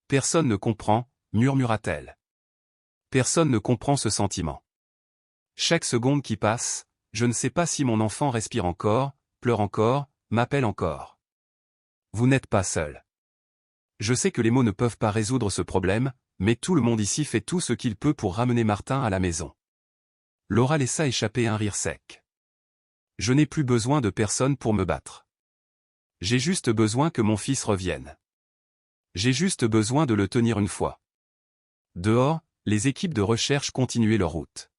Personne ne comprend, murmura-t-elle. Personne ne comprend ce sentiment. Chaque seconde qui passe, je ne sais pas si mon enfant respire encore, pleure encore, m'appelle encore. Vous n'êtes pas seul. Je sais que les mots ne peuvent pas résoudre ce problème, mais tout le monde ici fait tout ce qu'il peut pour ramener Martin à la maison. Laura laissa échapper un rire sec. Je n'ai plus besoin de personne pour me battre. J'ai juste besoin que mon fils revienne. J'ai juste besoin de le tenir une fois. Dehors, les équipes de recherche continuaient leur route.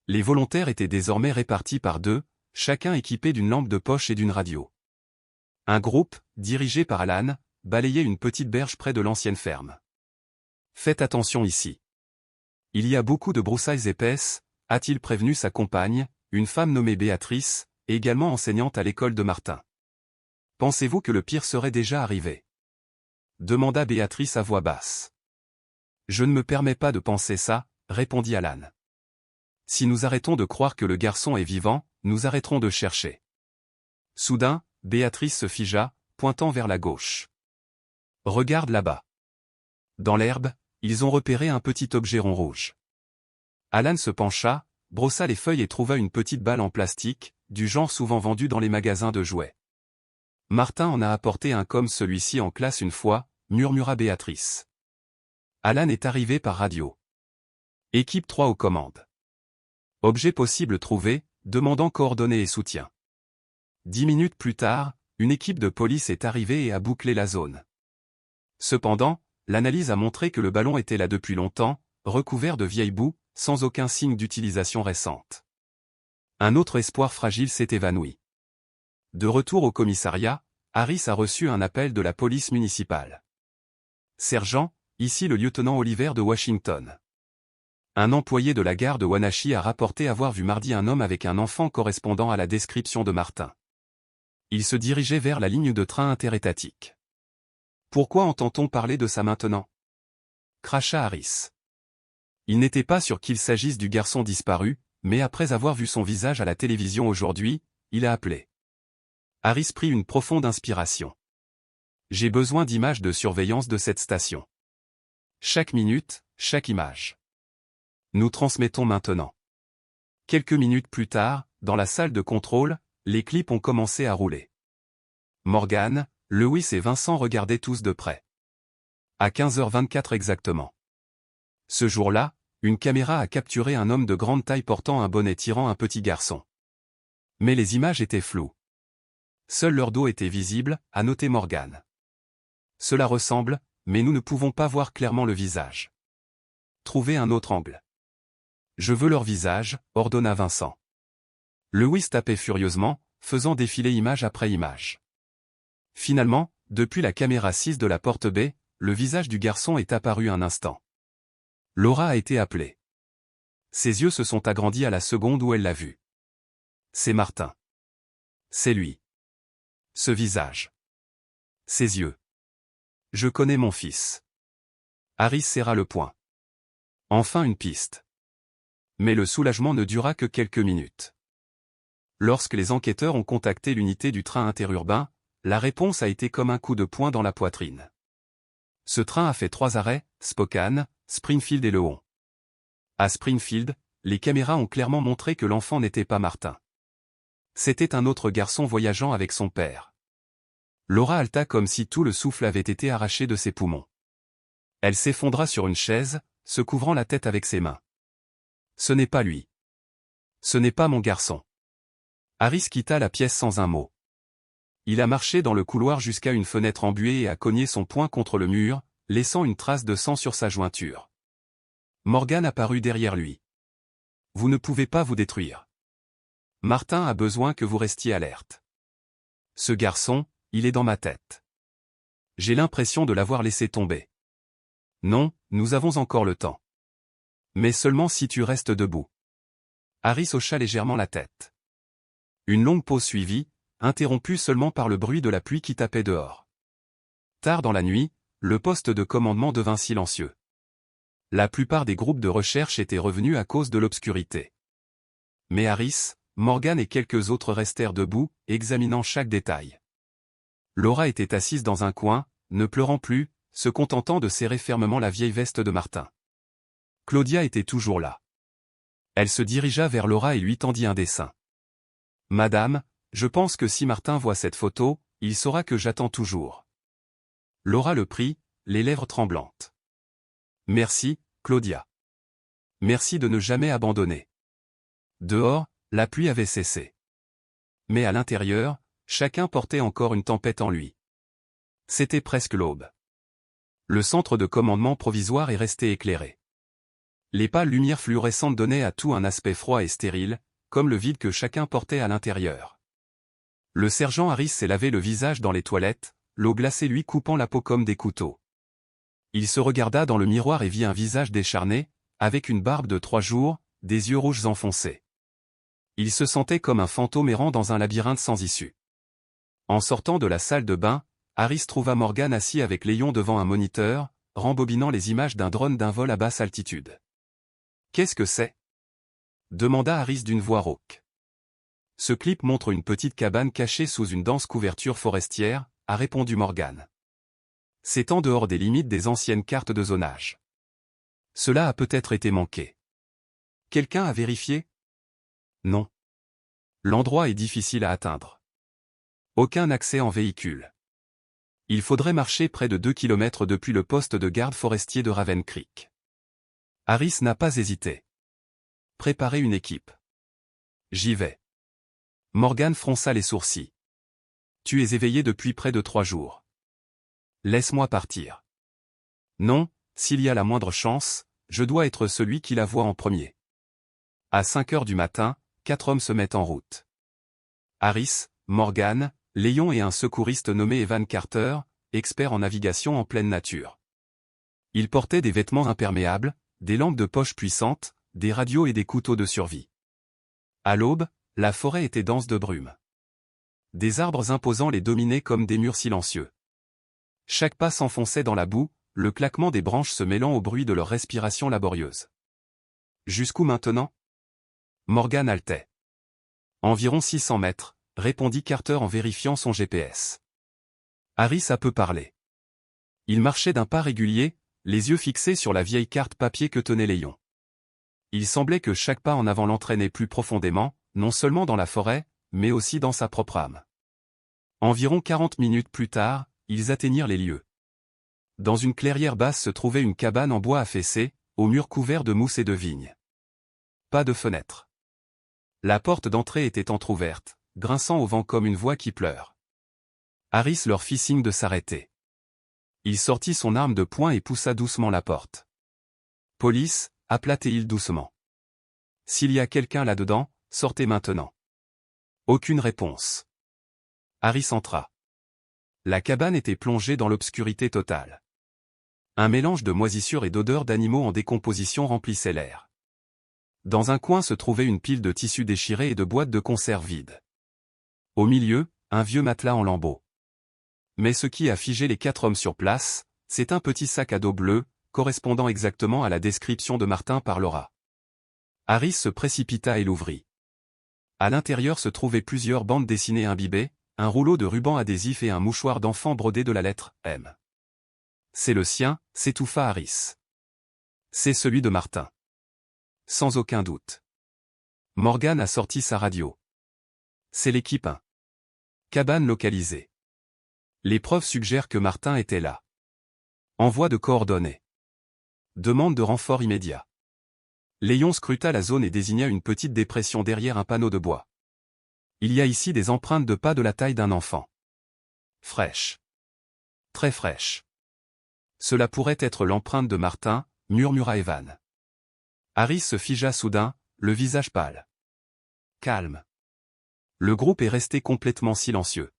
Les volontaires étaient désormais répartis par deux, chacun équipé d'une lampe de poche et d'une radio. Un groupe, dirigé par Alan, balayait une petite berge près de l'ancienne ferme. Faites attention ici. Il y a beaucoup de broussailles épaisses, a-t-il prévenu sa compagne, une femme nommée Béatrice, également enseignante à l'école de Martin. Pensez-vous que le pire serait déjà arrivé? Demanda Béatrice à voix basse. Je ne me permets pas de penser ça, répondit Alan. Si nous arrêtons de croire que le garçon est vivant, nous arrêterons de chercher. Soudain, Béatrice se figea, pointant vers la gauche. Regarde là-bas. Dans l'herbe, ils ont repéré un petit objet rond rouge. Alan se pencha, brossa les feuilles et trouva une petite balle en plastique, du genre souvent vendu dans les magasins de jouets. Martin en a apporté un comme celui-ci en classe une fois, murmura Béatrice. Alan est arrivé par radio. Équipe 3 aux commandes. Objet possible trouvé, demandant coordonnées et soutien. 10 minutes plus tard, une équipe de police est arrivée et a bouclé la zone. Cependant, l'analyse a montré que le ballon était là depuis longtemps, recouvert de vieilles boues, sans aucun signe d'utilisation récente. Un autre espoir fragile s'est évanoui. De retour au commissariat, Harris a reçu un appel de la police municipale. Sergent, ici le lieutenant Oliver de Washington. Un employé de la gare de Wenatchee a rapporté avoir vu mardi un homme avec un enfant correspondant à la description de Martin. Il se dirigeait vers la ligne de train interétatique. Pourquoi entend-on parler de ça maintenant? Cracha Harris. Il n'était pas sûr qu'il s'agisse du garçon disparu, mais après avoir vu son visage à la télévision aujourd'hui, il a appelé. Harris prit une profonde inspiration. J'ai besoin d'images de surveillance de cette station. Chaque minute, chaque image. Nous transmettons maintenant. Quelques minutes plus tard, dans la salle de contrôle, les clips ont commencé à rouler. Morgan, Lewis et Vincent regardaient tous de près. À 15h24 exactement. Ce jour-là, une caméra a capturé un homme de grande taille portant un bonnet tirant un petit garçon. Mais les images étaient floues. Seul leur dos était visible, a noté Morgan. Cela ressemble, mais nous ne pouvons pas voir clairement le visage. Trouvez un autre angle. Je veux leur visage, ordonna Vincent. Lewis tapait furieusement, faisant défiler image après image. Finalement, depuis la caméra 6 de la porte B, le visage du garçon est apparu un instant. Laura a été appelée. Ses yeux se sont agrandis à la seconde où elle l'a vu. C'est Martin. C'est lui. Ce visage. Ses yeux. Je connais mon fils. Harris serra le poing. Enfin une piste. Mais le soulagement ne dura que quelques minutes. Lorsque les enquêteurs ont contacté l'unité du train interurbain, la réponse a été comme un coup de poing dans la poitrine. Ce train a fait 3 arrêts, Spokane, Springfield et Lehon. À Springfield, les caméras ont clairement montré que l'enfant n'était pas Martin. C'était un autre garçon voyageant avec son père. Laura halta comme si tout le souffle avait été arraché de ses poumons. Elle s'effondra sur une chaise, se couvrant la tête avec ses mains. Ce n'est pas lui. Ce n'est pas mon garçon. Harris quitta la pièce sans un mot. Il a marché dans le couloir jusqu'à une fenêtre embuée et a cogné son poing contre le mur, laissant une trace de sang sur sa jointure. Morgan apparut derrière lui. Vous ne pouvez pas vous détruire. Martin a besoin que vous restiez alerte. Ce garçon, il est dans ma tête. J'ai l'impression de l'avoir laissé tomber. Non, nous avons encore le temps. Mais seulement si tu restes debout. Harris hocha légèrement la tête. Une longue pause suivit, interrompue seulement par le bruit de la pluie qui tapait dehors. Tard dans la nuit, le poste de commandement devint silencieux. La plupart des groupes de recherche étaient revenus à cause de l'obscurité. Mais Harris, Morgan et quelques autres restèrent debout, examinant chaque détail. Laura était assise dans un coin, ne pleurant plus, se contentant de serrer fermement la vieille veste de Martin. Claudia était toujours là. Elle se dirigea vers Laura et lui tendit un dessin. « Madame, je pense que si Martin voit cette photo, il saura que j'attends toujours. » Laura le prit, les lèvres tremblantes. « Merci, Claudia. Merci de ne jamais abandonner. » Dehors, la pluie avait cessé. Mais à l'intérieur, chacun portait encore une tempête en lui. C'était presque l'aube. Le centre de commandement provisoire est resté éclairé. Les pâles lumières fluorescentes donnaient à tout un aspect froid et stérile, comme le vide que chacun portait à l'intérieur. Le sergent Harris s'est lavé le visage dans les toilettes, l'eau glacée lui coupant la peau comme des couteaux. Il se regarda dans le miroir et vit un visage décharné, avec une barbe de 3 jours, des yeux rouges enfoncés. Il se sentait comme un fantôme errant dans un labyrinthe sans issue. En sortant de la salle de bain, Harris trouva Morgan assis avec Léon devant un moniteur, rembobinant les images d'un drone d'un vol à basse altitude. « Qu'est-ce que c'est » demanda Harris d'une voix rauque. « Ce clip montre une petite cabane cachée sous une dense couverture forestière, » a répondu Morgan. « C'est en dehors des limites des anciennes cartes de zonage. Cela a peut-être été manqué. Quelqu'un a vérifié ? Non. L'endroit est difficile à atteindre. Aucun accès en véhicule. Il faudrait marcher près de 2 km depuis le poste de garde forestier de Raven Creek. » Harris n'a pas hésité. « Préparez une équipe. »« J'y vais. » Morgan fronça les sourcils. « Tu es éveillé depuis près de 3 jours. Laisse-moi partir. »« Non, s'il y a la moindre chance, je dois être celui qui la voit en premier. » À 5 heures du matin, 4 hommes se mettent en route. Harris, Morgan, Léon et un secouriste nommé Evan Carter, expert en navigation en pleine nature. Ils portaient des vêtements imperméables, des lampes de poche puissantes, des radios et des couteaux de survie. À l'aube, la forêt était dense de brume. Des arbres imposants les dominaient comme des murs silencieux. Chaque pas s'enfonçait dans la boue, le claquement des branches se mêlant au bruit de leur respiration laborieuse. Jusqu'où maintenant ? Morgan haletait. Environ 600 mètres, répondit Carter en vérifiant son GPS. Harris a peu parlé. Il marchait d'un pas régulier, les yeux fixés sur la vieille carte papier que tenait Léon. Il semblait que chaque pas en avant l'entraînait plus profondément, non seulement dans la forêt, mais aussi dans sa propre âme. Environ 40 minutes plus tard, ils atteignirent les lieux. Dans une clairière basse se trouvait une cabane en bois affaissé, aux murs couverts de mousse et de vigne. Pas de fenêtre. La porte d'entrée était entr'ouverte, grinçant au vent comme une voix qui pleure. Harris leur fit signe de s'arrêter. Il sortit son arme de poing et poussa doucement la porte. « Police » appela-t-il doucement. « S'il y a quelqu'un là-dedans, sortez maintenant. » Aucune réponse. Harris entra. La cabane était plongée dans l'obscurité totale. Un mélange de moisissures et d'odeurs d'animaux en décomposition remplissait l'air. Dans un coin se trouvait une pile de tissus déchirés et de boîtes de conserve vides. Au milieu, un vieux matelas en lambeaux. Mais ce qui a figé les 4 hommes sur place, c'est un petit sac à dos bleu, correspondant exactement à la description de Martin par Laura. Harris se précipita et l'ouvrit. À l'intérieur se trouvaient plusieurs bandes dessinées imbibées, un rouleau de ruban adhésif et un mouchoir d'enfant brodé de la lettre « M ». « C'est le sien », s'étouffa Harris. « C'est celui de Martin. » Sans aucun doute. Morgan a sorti sa radio. « C'est l'équipe 1. Cabane localisée. Les preuves suggèrent que Martin était là. Envoi de coordonnées. Demande de renfort immédiat. » Léon scruta la zone et désigna une petite dépression derrière un panneau de bois. « Il y a ici des empreintes de pas de la taille d'un enfant. Fraîches. Très fraîches. Cela pourrait être l'empreinte de Martin, » murmura Evan. Harris se figea soudain, le visage pâle. Calme. Le groupe est resté complètement silencieux.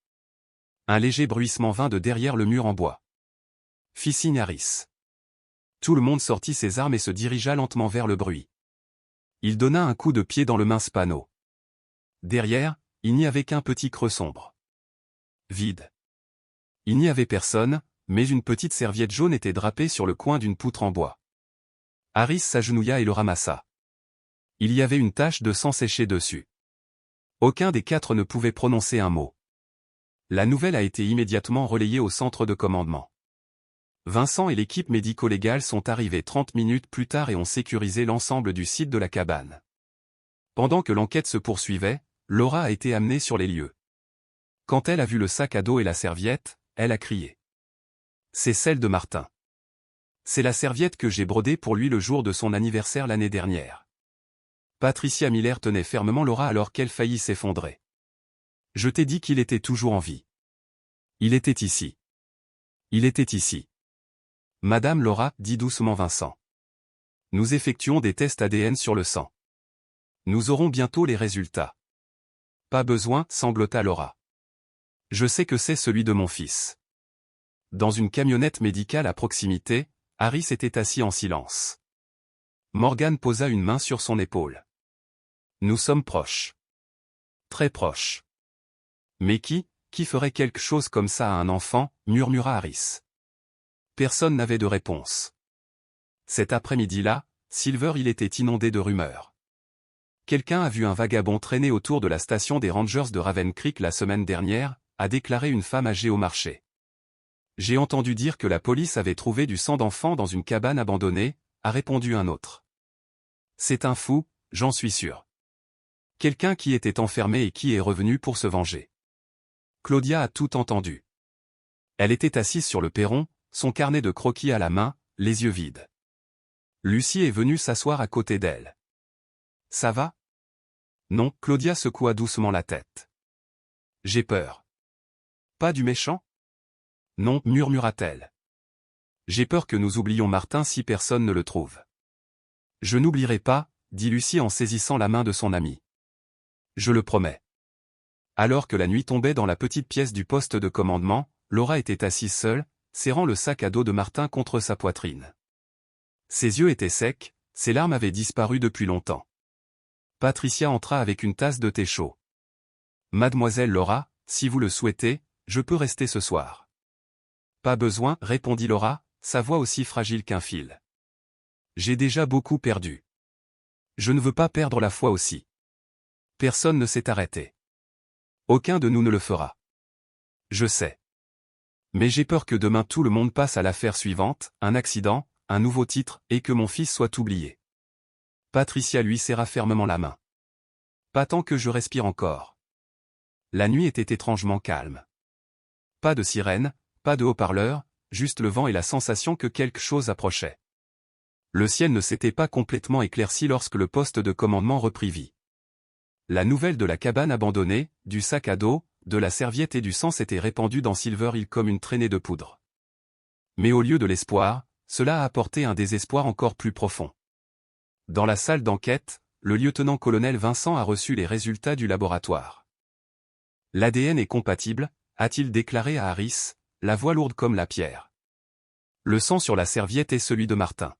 Un léger bruissement vint de derrière le mur en bois. Fit signe Harris. Tout le monde sortit ses armes et se dirigea lentement vers le bruit. Il donna un coup de pied dans le mince panneau. Derrière, il n'y avait qu'un petit creux sombre. Vide. Il n'y avait personne, mais une petite serviette jaune était drapée sur le coin d'une poutre en bois. Harris s'agenouilla et le ramassa. Il y avait une tache de sang séché dessus. Aucun des 4 ne pouvait prononcer un mot. La nouvelle a été immédiatement relayée au centre de commandement. Vincent et l'équipe médico-légale sont arrivés 30 minutes plus tard et ont sécurisé l'ensemble du site de la cabane. Pendant que l'enquête se poursuivait, Laura a été amenée sur les lieux. Quand elle a vu le sac à dos et la serviette, elle a crié. C'est celle de Martin. C'est la serviette que j'ai brodée pour lui le jour de son anniversaire l'année dernière. Patricia Miller tenait fermement Laura alors qu'elle faillit s'effondrer. Je t'ai dit qu'il était toujours en vie. Il était ici. Il était ici. Madame Laura, dit doucement Vincent. Nous effectuons des tests ADN sur le sang. Nous aurons bientôt les résultats. Pas besoin, sanglota Laura. Je sais que c'est celui de mon fils. Dans une camionnette médicale à proximité, Harris était assis en silence. Morgan posa une main sur son épaule. Nous sommes proches. Très proches. Mais qui ferait quelque chose comme ça à un enfant, murmura Harris. Personne n'avait de réponse. Cet après-midi-là, Silver il était inondé de rumeurs. Quelqu'un a vu un vagabond traîner autour de la station des Rangers de Raven Creek la semaine dernière, a déclaré une femme âgée au marché. J'ai entendu dire que la police avait trouvé du sang d'enfant dans une cabane abandonnée, a répondu un autre. C'est un fou, j'en suis sûr. Quelqu'un qui était enfermé et qui est revenu pour se venger. Claudia a tout entendu. Elle était assise sur le perron, son carnet de croquis à la main, les yeux vides. Lucie est venue s'asseoir à côté d'elle. Ça va? Non, Claudia secoua doucement la tête. J'ai peur. Pas du méchant? Non, murmura-t-elle. J'ai peur que nous oublions Martin si personne ne le trouve. Je n'oublierai pas, dit Lucie en saisissant la main de son amie. Je le promets. Alors que la nuit tombait dans la petite pièce du poste de commandement, Laura était assise seule, serrant le sac à dos de Martin contre sa poitrine. Ses yeux étaient secs, ses larmes avaient disparu depuis longtemps. Patricia entra avec une tasse de thé chaud. Mademoiselle Laura, si vous le souhaitez, je peux rester ce soir. Pas besoin, répondit Laura, sa voix aussi fragile qu'un fil. J'ai déjà beaucoup perdu. Je ne veux pas perdre la foi aussi. Personne ne s'est arrêté. Aucun de nous ne le fera. Je sais. Mais j'ai peur que demain tout le monde passe à l'affaire suivante, un accident, un nouveau titre, et que mon fils soit oublié. Patricia lui serra fermement la main. Pas tant que je respire encore. La nuit était étrangement calme. Pas de sirène, pas de haut-parleur, juste le vent et la sensation que quelque chose approchait. Le ciel ne s'était pas complètement éclairci lorsque le poste de commandement reprit vie. La nouvelle de la cabane abandonnée, du sac à dos, de la serviette et du sang s'était répandue dans Silver Hill comme une traînée de poudre. Mais au lieu de l'espoir, cela a apporté un désespoir encore plus profond. Dans la salle d'enquête, le lieutenant-colonel Vincent a reçu les résultats du laboratoire. L'ADN est compatible, a-t-il déclaré à Harris, la voix lourde comme la pierre. Le sang sur la serviette est celui de Martin.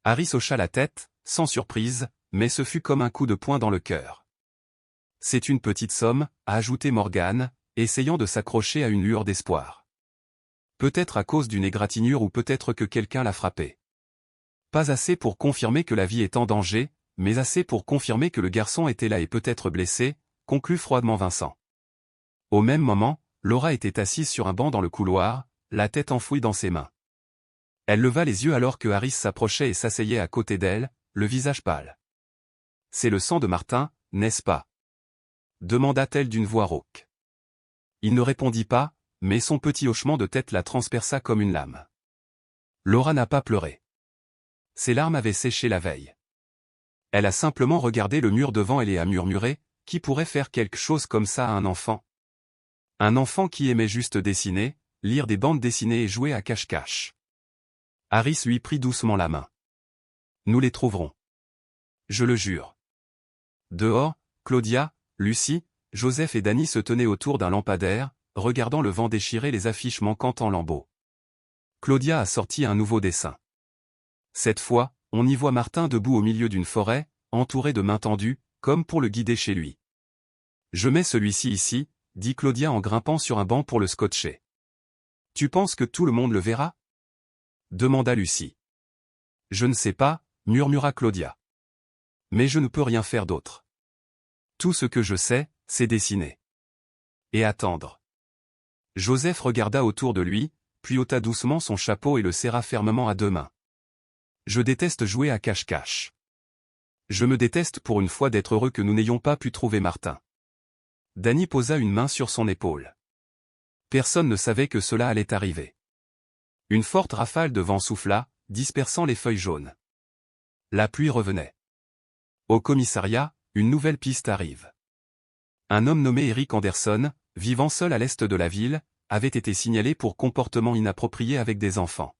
Harris hocha la tête, sans surprise, mais ce fut comme un coup de poing dans le cœur. C'est une petite somme, a ajouté Morgan, essayant de s'accrocher à une lueur d'espoir. Peut-être à cause d'une égratignure ou peut-être que quelqu'un l'a frappé. Pas assez pour confirmer que la vie est en danger, mais assez pour confirmer que le garçon était là et peut-être blessé, conclut froidement Vincent. Au même moment, Laura était assise sur un banc dans le couloir, la tête enfouie dans ses mains. Elle leva les yeux alors que Harris s'approchait et s'asseyait à côté d'elle, le visage pâle. « C'est le sang de Martin, n'est-ce pas ?» demanda-t-elle d'une voix rauque. Il ne répondit pas, mais son petit hochement de tête la transperça comme une lame. Laura n'a pas pleuré. Ses larmes avaient séché la veille. Elle a simplement regardé le mur devant elle et a murmuré, « Qui pourrait faire quelque chose comme ça à un enfant ?» Un enfant qui aimait juste dessiner, lire des bandes dessinées et jouer à cache-cache. Harris lui prit doucement la main. « Nous les trouverons. Je le jure. » Dehors, Claudia, Lucie, Joseph et Danny se tenaient autour d'un lampadaire, regardant le vent déchirer les affiches manquantes en lambeaux. Claudia a sorti un nouveau dessin. Cette fois, on y voit Martin debout au milieu d'une forêt, entouré de mains tendues, comme pour le guider chez lui. « Je mets celui-ci ici, » dit Claudia en grimpant sur un banc pour le scotcher. « Tu penses que tout le monde le verra ?» demanda Lucie. « Je ne sais pas, » murmura Claudia. « Mais je ne peux rien faire d'autre. Tout ce que je sais, c'est dessiner. Et attendre. » Joseph regarda autour de lui, puis ôta doucement son chapeau et le serra fermement à deux mains. « Je déteste jouer à cache-cache. Je me déteste pour une fois d'être heureux que nous n'ayons pas pu trouver Martin. » Danny posa une main sur son épaule. Personne ne savait que cela allait arriver. Une forte rafale de vent souffla, dispersant les feuilles jaunes. La pluie revenait. Au commissariat, une nouvelle piste arrive. Un homme nommé Eric Anderson, vivant seul à l'est de la ville, avait été signalé pour comportement inapproprié avec des enfants.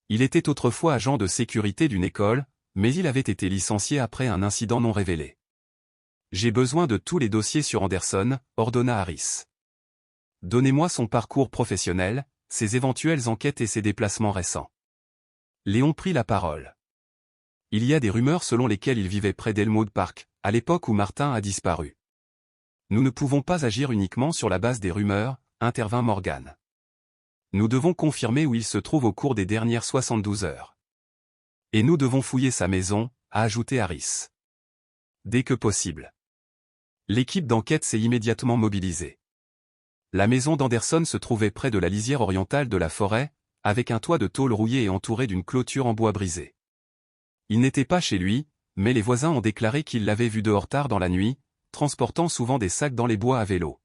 Il était autrefois agent de sécurité d'une école, mais il avait été licencié après un incident non révélé. « J'ai besoin de tous les dossiers sur Anderson, » ordonna Harris. « Donnez-moi son parcours professionnel, ses éventuelles enquêtes et ses déplacements récents. » Léon prit la parole. « Il y a des rumeurs selon lesquelles il vivait près d'Elmwood Park, à l'époque où Martin a disparu. » « Nous ne pouvons pas agir uniquement sur la base des rumeurs, » intervint Morgan. « Nous devons confirmer où il se trouve au cours des dernières 72 heures. Et nous devons fouiller sa maison, » a ajouté Harris. « Dès que possible. » L'équipe d'enquête s'est immédiatement mobilisée. La maison d'Anderson se trouvait près de la lisière orientale de la forêt, avec un toit de tôle rouillé et entouré d'une clôture en bois brisé. Il n'était pas chez lui, mais les voisins ont déclaré qu'ils l'avaient vu dehors tard dans la nuit, transportant souvent des sacs dans les bois à vélo.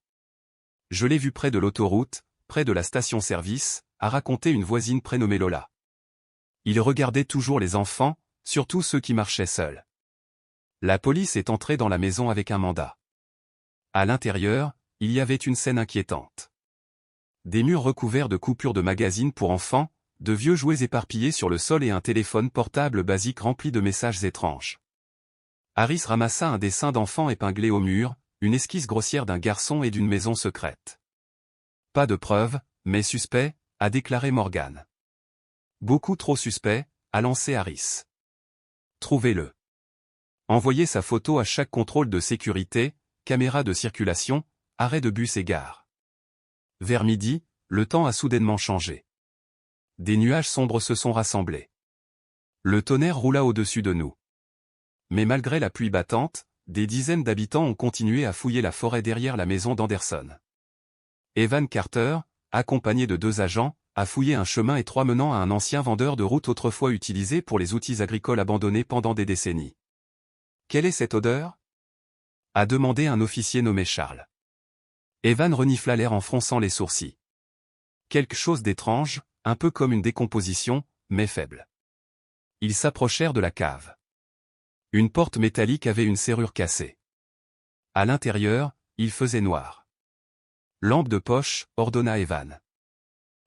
« Je l'ai vu près de l'autoroute, près de la station-service, » a raconté une voisine prénommée Lola. Il regardait toujours les enfants, surtout ceux qui marchaient seuls. La police est entrée dans la maison avec un mandat. À l'intérieur, il y avait une scène inquiétante. Des murs recouverts de coupures de magazines pour enfants, de vieux jouets éparpillés sur le sol et un téléphone portable basique rempli de messages étranges. Harris ramassa un dessin d'enfant épinglé au mur, une esquisse grossière d'un garçon et d'une maison secrète. « Pas de preuves, mais suspect, » a déclaré Morgan. « Beaucoup trop suspect, » a lancé Harris. « Trouvez-le. Envoyez sa photo à chaque contrôle de sécurité, caméra de circulation, arrêt de bus et gare. » Vers midi, le temps a soudainement changé. Des nuages sombres se sont rassemblés. Le tonnerre roula au-dessus de nous. Mais malgré la pluie battante, des dizaines d'habitants ont continué à fouiller la forêt derrière la maison d'Anderson. Evan Carter, accompagné de 2 agents, a fouillé un chemin étroit menant à un ancien vendeur de route autrefois utilisé pour les outils agricoles abandonnés pendant des décennies. « Quelle est cette odeur ?» a demandé un officier nommé Charles. Evan renifla l'air en fronçant les sourcils. Quelque chose d'étrange, un peu comme une décomposition, mais faible. Ils s'approchèrent de la cave. Une porte métallique avait une serrure cassée. À l'intérieur, il faisait noir. « Lampe de poche », ordonna Evan.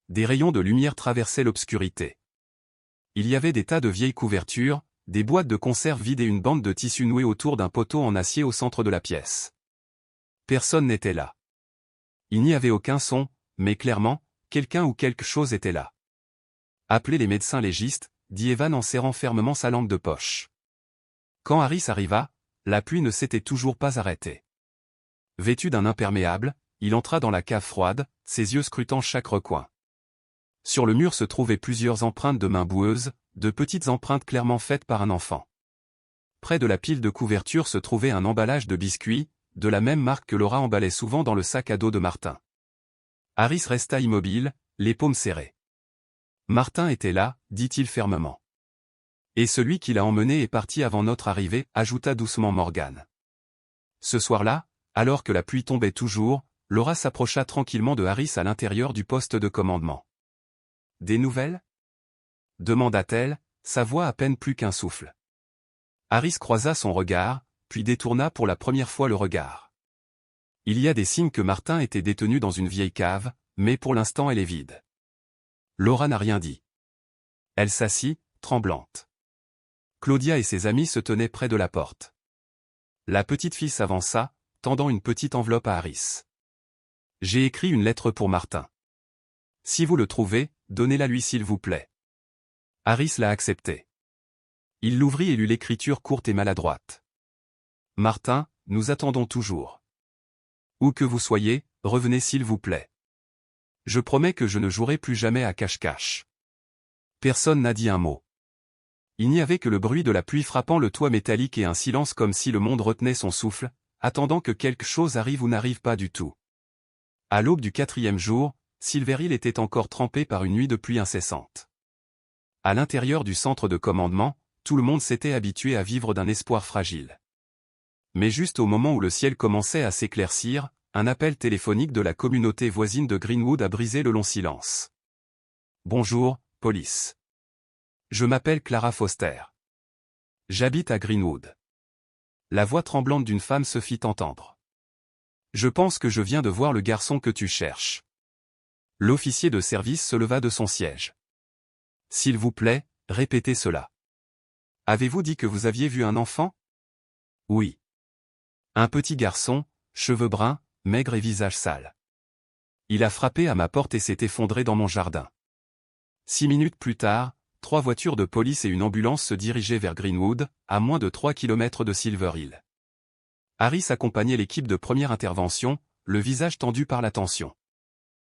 Des rayons de lumière traversaient l'obscurité. Il y avait des tas de vieilles couvertures, des boîtes de conserve vides et une bande de tissu nouée autour d'un poteau en acier au centre de la pièce. Personne n'était là. Il n'y avait aucun son, mais clairement, quelqu'un ou quelque chose était là. « Appelez les médecins légistes », dit Evan en serrant fermement sa lampe de poche. Quand Harris arriva, la pluie ne s'était toujours pas arrêtée. Vêtu d'un imperméable, il entra dans la cave froide, ses yeux scrutant chaque recoin. Sur le mur se trouvaient plusieurs empreintes de mains boueuses, de petites empreintes clairement faites par un enfant. Près de la pile de couverture se trouvait un emballage de biscuits, de la même marque que Laura emballait souvent dans le sac à dos de Martin. Harris resta immobile, les paumes serrées. « Martin était là », dit-il fermement. « Et celui qui l'a emmené est parti avant notre arrivée », ajouta doucement Morgan. Ce soir-là, alors que la pluie tombait toujours, Laura s'approcha tranquillement de Harris à l'intérieur du poste de commandement. « Des nouvelles ?» demanda-t-elle, sa voix à peine plus qu'un souffle. Harris croisa son regard, puis détourna pour la première fois le regard. Il y a des signes que Martin était détenu dans une vieille cave, mais pour l'instant elle est vide. Laura n'a rien dit. Elle s'assit, tremblante. Claudia et ses amis se tenaient près de la porte. La petite fille s'avança, tendant une petite enveloppe à Harris. « J'ai écrit une lettre pour Martin. Si vous le trouvez, donnez-la lui s'il vous plaît. » Harris l'a acceptée. Il l'ouvrit et lut l'écriture courte et maladroite. « Martin, nous attendons toujours. Où que vous soyez, revenez s'il vous plaît. Je promets que je ne jouerai plus jamais à cache-cache. » Personne n'a dit un mot. Il n'y avait que le bruit de la pluie frappant le toit métallique et un silence comme si le monde retenait son souffle, attendant que quelque chose arrive ou n'arrive pas du tout. À l'aube du 4e jour, Silver Hill était encore trempé par une nuit de pluie incessante. À l'intérieur du centre de commandement, tout le monde s'était habitué à vivre d'un espoir fragile. Mais juste au moment où le ciel commençait à s'éclaircir, un appel téléphonique de la communauté voisine de Greenwood a brisé le long silence. « Bonjour, police. Je m'appelle Clara Foster. J'habite à Greenwood. » La voix tremblante d'une femme se fit entendre. « Je pense que je viens de voir le garçon que tu cherches. » L'officier de service se leva de son siège. « S'il vous plaît, répétez cela. Avez-vous dit que vous aviez vu un enfant ? » « Oui. Un petit garçon, cheveux bruns, maigre et visage sale. Il a frappé à ma porte et s'est effondré dans mon jardin. » 6 minutes plus tard, 3 voitures de police et une ambulance se dirigeaient vers Greenwood, à moins de 3 km de Silver Hill. Harris accompagnait l'équipe de première intervention, le visage tendu par la tension.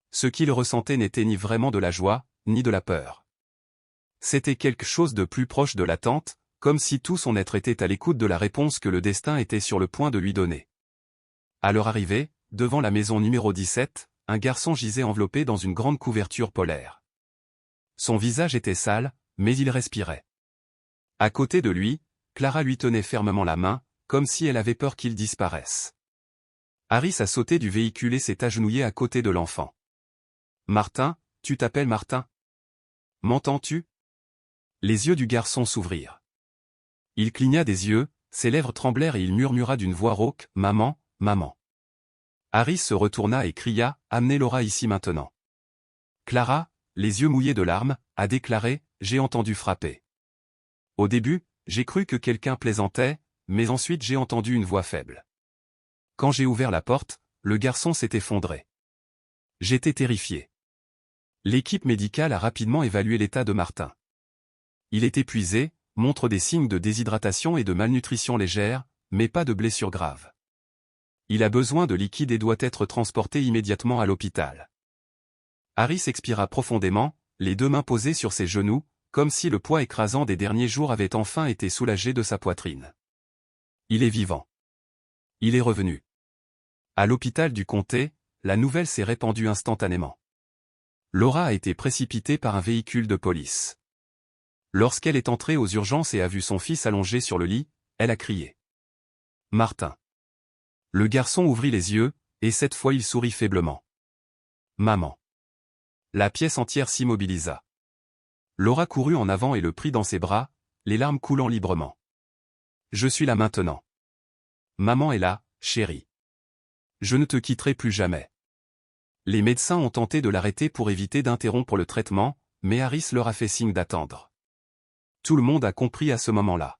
Ce qu'il ressentait n'était ni vraiment de la joie, ni de la peur. C'était quelque chose de plus proche de l'attente, comme si tout son être était à l'écoute de la réponse que le destin était sur le point de lui donner. À leur arrivée, devant la maison numéro 17, un garçon gisait enveloppé dans une grande couverture polaire. Son visage était sale, mais il respirait. À côté de lui, Clara lui tenait fermement la main, comme si elle avait peur qu'il disparaisse. Harris a sauté du véhicule et s'est agenouillé à côté de l'enfant. « Martin, tu t'appelles Martin ? M'entends-tu » Les yeux du garçon s'ouvrirent. Il cligna des yeux, ses lèvres tremblèrent et il murmura d'une voix rauque, « Maman, maman. » Harris se retourna et cria, « Amenez Laura ici maintenant. » Clara, les yeux mouillés de larmes, a déclaré, « J'ai entendu frapper. Au début, j'ai cru que quelqu'un plaisantait, mais ensuite j'ai entendu une voix faible. Quand j'ai ouvert la porte, le garçon s'est effondré. J'étais terrifié. » L'équipe médicale a rapidement évalué l'état de Martin. Il est épuisé, montre des signes de déshydratation et de malnutrition légère, mais pas de blessures graves. Il a besoin de liquide et doit être transporté immédiatement à l'hôpital. Harris expira profondément, les 2 mains posées sur ses genoux, comme si le poids écrasant des derniers jours avait enfin été soulagé de sa poitrine. Il est vivant. Il est revenu. À l'hôpital du comté, la nouvelle s'est répandue instantanément. Laura a été précipitée par un véhicule de police. Lorsqu'elle est entrée aux urgences et a vu son fils allongé sur le lit, elle a crié. Martin. Le garçon ouvrit les yeux, et cette fois il sourit faiblement. Maman. La pièce entière s'immobilisa. Laura courut en avant et le prit dans ses bras, les larmes coulant librement. Je suis là maintenant. Maman est là, chérie. Je ne te quitterai plus jamais. Les médecins ont tenté de l'arrêter pour éviter d'interrompre le traitement, mais Harris leur a fait signe d'attendre. Tout le monde a compris à ce moment-là.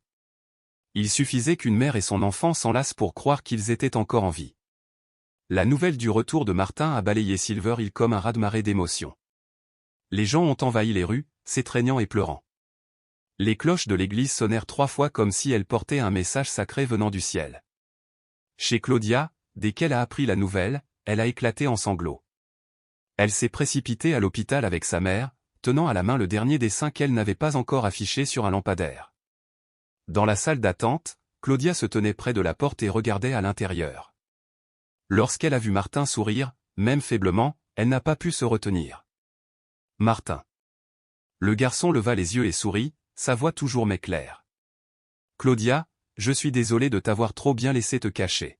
Il suffisait qu'une mère et son enfant s'enlacent pour croire qu'ils étaient encore en vie. La nouvelle du retour de Martin a balayé Silver Hill comme un raz-de-marée d'émotions. Les gens ont envahi les rues, s'étreignant et pleurant. Les cloches de l'église sonnèrent 3 fois comme si elles portaient un message sacré venant du ciel. Chez Claudia, dès qu'elle a appris la nouvelle, elle a éclaté en sanglots. Elle s'est précipitée à l'hôpital avec sa mère, tenant à la main le dernier dessin qu'elle n'avait pas encore affiché sur un lampadaire. Dans la salle d'attente, Claudia se tenait près de la porte et regardait à l'intérieur. Lorsqu'elle a vu Martin sourire, même faiblement, elle n'a pas pu se retenir. Martin. Le garçon leva les yeux et sourit, sa voix toujours mais claire. Claudia, je suis désolé de t'avoir trop bien laissé te cacher.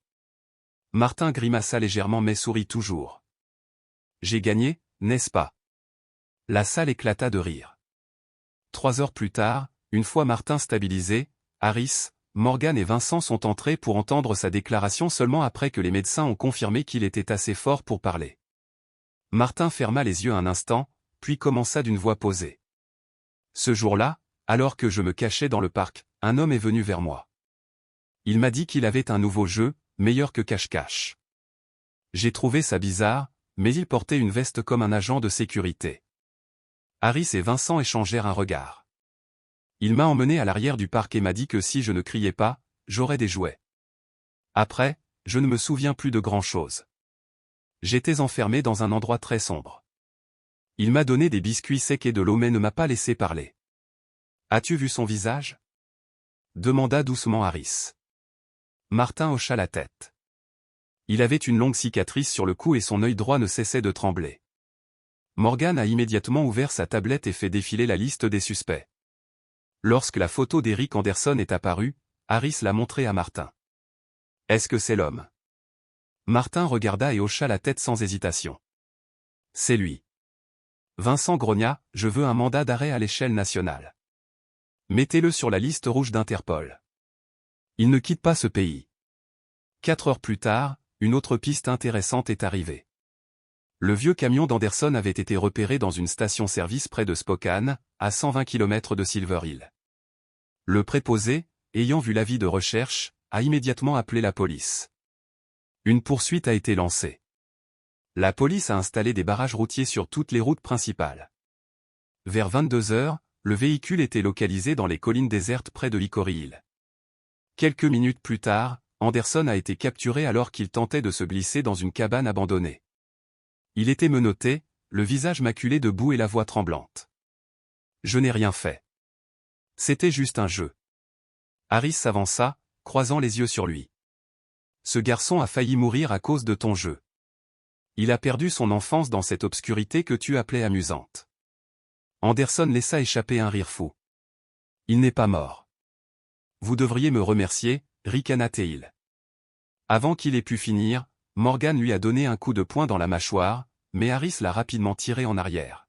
Martin grimaça légèrement mais sourit toujours. J'ai gagné, n'est-ce pas? La salle éclata de rire. 3 heures plus tard, une fois Martin stabilisé, Harris, Morgan et Vincent sont entrés pour entendre sa déclaration seulement après que les médecins ont confirmé qu'il était assez fort pour parler. Martin ferma les yeux un instant, puis commença d'une voix posée. Ce jour-là, alors que je me cachais dans le parc, un homme est venu vers moi. Il m'a dit qu'il avait un nouveau jeu, meilleur que cache-cache. J'ai trouvé ça bizarre, mais il portait une veste comme un agent de sécurité. Harris et Vincent échangèrent un regard. Il m'a emmené à l'arrière du parc et m'a dit que si je ne criais pas, j'aurais des jouets. Après, je ne me souviens plus de grand-chose. J'étais enfermé dans un endroit très sombre. Il m'a donné des biscuits secs et de l'eau mais ne m'a pas laissé parler. As-tu vu son visage? Demanda doucement Harris. Martin hocha la tête. Il avait une longue cicatrice sur le cou et son œil droit ne cessait de trembler. Morgan a immédiatement ouvert sa tablette et fait défiler la liste des suspects. Lorsque la photo d'Eric Anderson est apparue, Harris l'a montrée à Martin. Est-ce que c'est l'homme? Martin regarda et hocha la tête sans hésitation. C'est lui. Vincent grogna, je veux un mandat d'arrêt à l'échelle nationale. Mettez-le sur la liste rouge d'Interpol. Il ne quitte pas ce pays. 4 heures plus tard, une autre piste intéressante est arrivée. Le vieux camion d'Anderson avait été repéré dans une station-service près de Spokane, à 120 km de Silver Hill. Le préposé, ayant vu l'avis de recherche, a immédiatement appelé la police. Une poursuite a été lancée. La police a installé des barrages routiers sur toutes les routes principales. Vers 22 heures, le véhicule était localisé dans les collines désertes près de Hickory Hill. Quelques minutes plus tard, Anderson a été capturé alors qu'il tentait de se glisser dans une cabane abandonnée. Il était menotté, le visage maculé de boue et la voix tremblante. Je n'ai rien fait. C'était juste un jeu. Harris s'avança, croisant les yeux sur lui. Ce garçon a failli mourir à cause de ton jeu. Il a perdu son enfance dans cette obscurité que tu appelais amusante. Anderson laissa échapper un rire fou. Il n'est pas mort. Vous devriez me remercier, ricana Teil. Avant qu'il ait pu finir, Morgan lui a donné un coup de poing dans la mâchoire, mais Harris l'a rapidement tiré en arrière.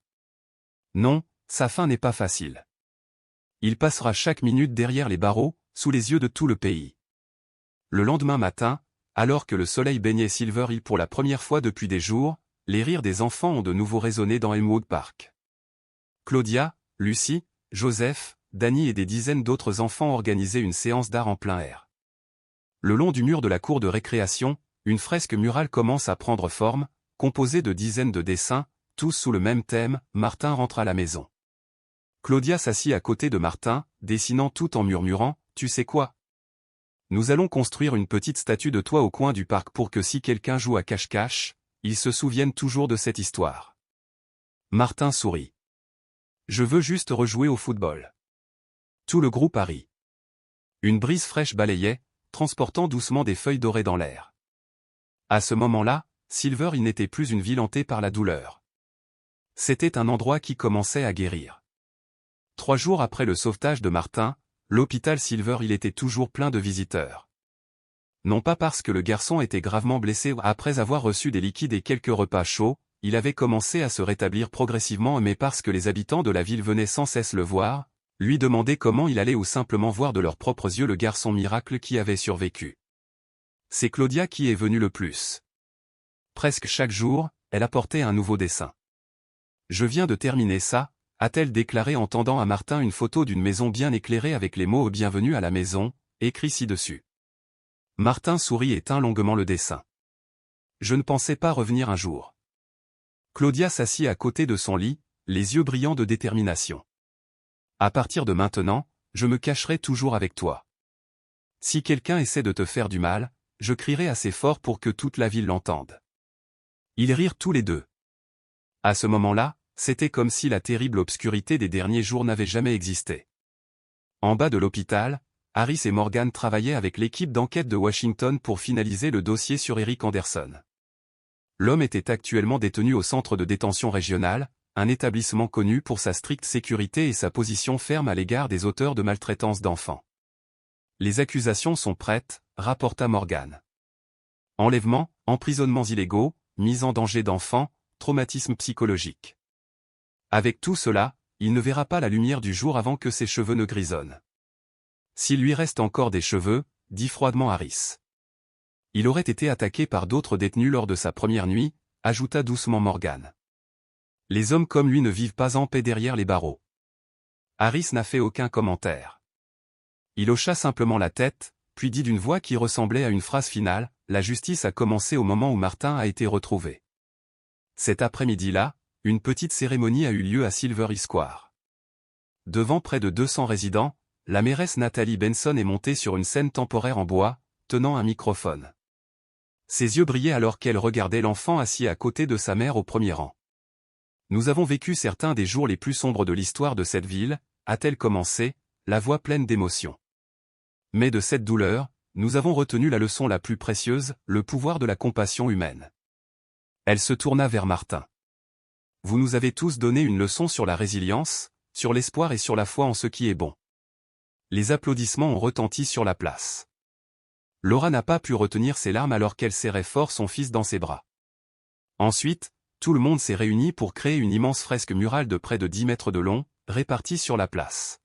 Non, sa fin n'est pas facile. Il passera chaque minute derrière les barreaux, sous les yeux de tout le pays. Le lendemain matin, alors que le soleil baignait Silver Hill pour la première fois depuis des jours, les rires des enfants ont de nouveau résonné dans Elmwood Park. Claudia, Lucie, Joseph, Danny et des dizaines d'autres enfants organisaient une séance d'art en plein air. Le long du mur de la cour de récréation, une fresque murale commence à prendre forme, composée de dizaines de dessins, tous sous le même thème, Martin rentre à la maison. Claudia s'assit à côté de Martin, dessinant tout en murmurant, « Tu sais quoi? Nous allons construire une petite statue de toi au coin du parc pour que si quelqu'un joue à cache-cache, il se souvienne toujours de cette histoire. » Martin sourit. « Je veux juste rejouer au football. » Tout le groupe a ri. Une brise fraîche balayait, transportant doucement des feuilles dorées dans l'air. À ce moment-là, Silver Hill n'était plus une ville hantée par la douleur. C'était un endroit qui commençait à guérir. 3 jours après le sauvetage de Martin, l'hôpital Silver Hill était toujours plein de visiteurs. Non pas parce que le garçon était gravement blessé après avoir reçu des liquides et quelques repas chauds, il avait commencé à se rétablir progressivement, mais parce que les habitants de la ville venaient sans cesse le voir, lui demander comment il allait ou simplement voir de leurs propres yeux le garçon miracle qui avait survécu. C'est Claudia qui est venue le plus. Presque chaque jour, elle apportait un nouveau dessin. Je viens de terminer ça, a-t-elle déclaré en tendant à Martin une photo d'une maison bien éclairée avec les mots « Bienvenue à la maison » écrits ci-dessus. Martin sourit et tint longuement le dessin. Je ne pensais pas revenir un jour. Claudia s'assit à côté de son lit, les yeux brillants de détermination. À partir de maintenant, je me cacherai toujours avec toi. Si quelqu'un essaie de te faire du mal, je crierai assez fort pour que toute la ville l'entende. Ils rirent tous les deux. À ce moment-là, c'était comme si la terrible obscurité des derniers jours n'avait jamais existé. En bas de l'hôpital, Harris et Morgan travaillaient avec l'équipe d'enquête de Washington pour finaliser le dossier sur Eric Anderson. L'homme était actuellement détenu au centre de détention régional, un établissement connu pour sa stricte sécurité et sa position ferme à l'égard des auteurs de maltraitance d'enfants. Les accusations sont prêtes, rapporta Morgan. Enlèvement, emprisonnements illégaux, mise en danger d'enfants, traumatisme psychologique. Avec tout cela, il ne verra pas la lumière du jour avant que ses cheveux ne grisonnent. S'il lui reste encore des cheveux, dit froidement Harris. Il aurait été attaqué par d'autres détenus lors de sa première nuit, ajouta doucement Morgan. Les hommes comme lui ne vivent pas en paix derrière les barreaux. Harris n'a fait aucun commentaire. Il hocha simplement la tête, puis dit d'une voix qui ressemblait à une phrase finale, « La justice a commencé au moment où Martin a été retrouvé. » Cet après-midi-là, une petite cérémonie a eu lieu à Silver Hill Square. Devant près de 200 résidents, la mairesse Natalie Benson est montée sur une scène temporaire en bois, tenant un microphone. Ses yeux brillaient alors qu'elle regardait l'enfant assis à côté de sa mère au premier rang. Nous avons vécu certains des jours les plus sombres de l'histoire de cette ville, a-t-elle commencé, la voix pleine d'émotion. Mais de cette douleur, nous avons retenu la leçon la plus précieuse, le pouvoir de la compassion humaine. Elle se tourna vers Martin. Vous nous avez tous donné une leçon sur la résilience, sur l'espoir et sur la foi en ce qui est bon. Les applaudissements ont retenti sur la place. Laura n'a pas pu retenir ses larmes alors qu'elle serrait fort son fils dans ses bras. Ensuite, tout le monde s'est réuni pour créer une immense fresque murale de près de 10 mètres de long, répartie sur la place.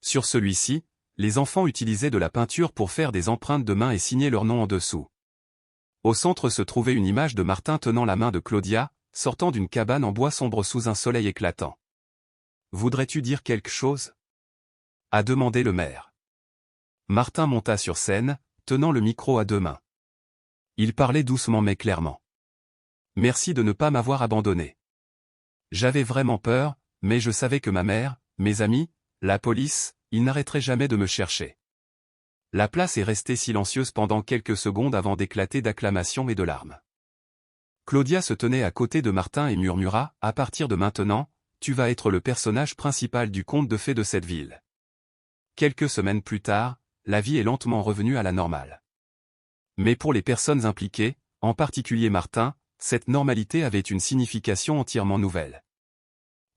Sur celui-ci, les enfants utilisaient de la peinture pour faire des empreintes de main et signer leur nom en dessous. Au centre se trouvait une image de Martin tenant la main de Claudia, sortant d'une cabane en bois sombre sous un soleil éclatant. « Voudrais-tu dire quelque chose ?» a demandé le maire. Martin monta sur scène, tenant le micro à 2 mains. Il parlait doucement mais clairement. « Merci de ne pas m'avoir abandonné. J'avais vraiment peur, mais je savais que ma mère, mes amis, la police, ils n'arrêteraient jamais de me chercher. » La place est restée silencieuse pendant quelques secondes avant d'éclater d'acclamations et de larmes. Claudia se tenait à côté de Martin et murmura, « À partir de maintenant, tu vas être le personnage principal du conte de fées de cette ville. » Quelques semaines plus tard, la vie est lentement revenue à la normale. Mais pour les personnes impliquées, en particulier Martin, cette normalité avait une signification entièrement nouvelle.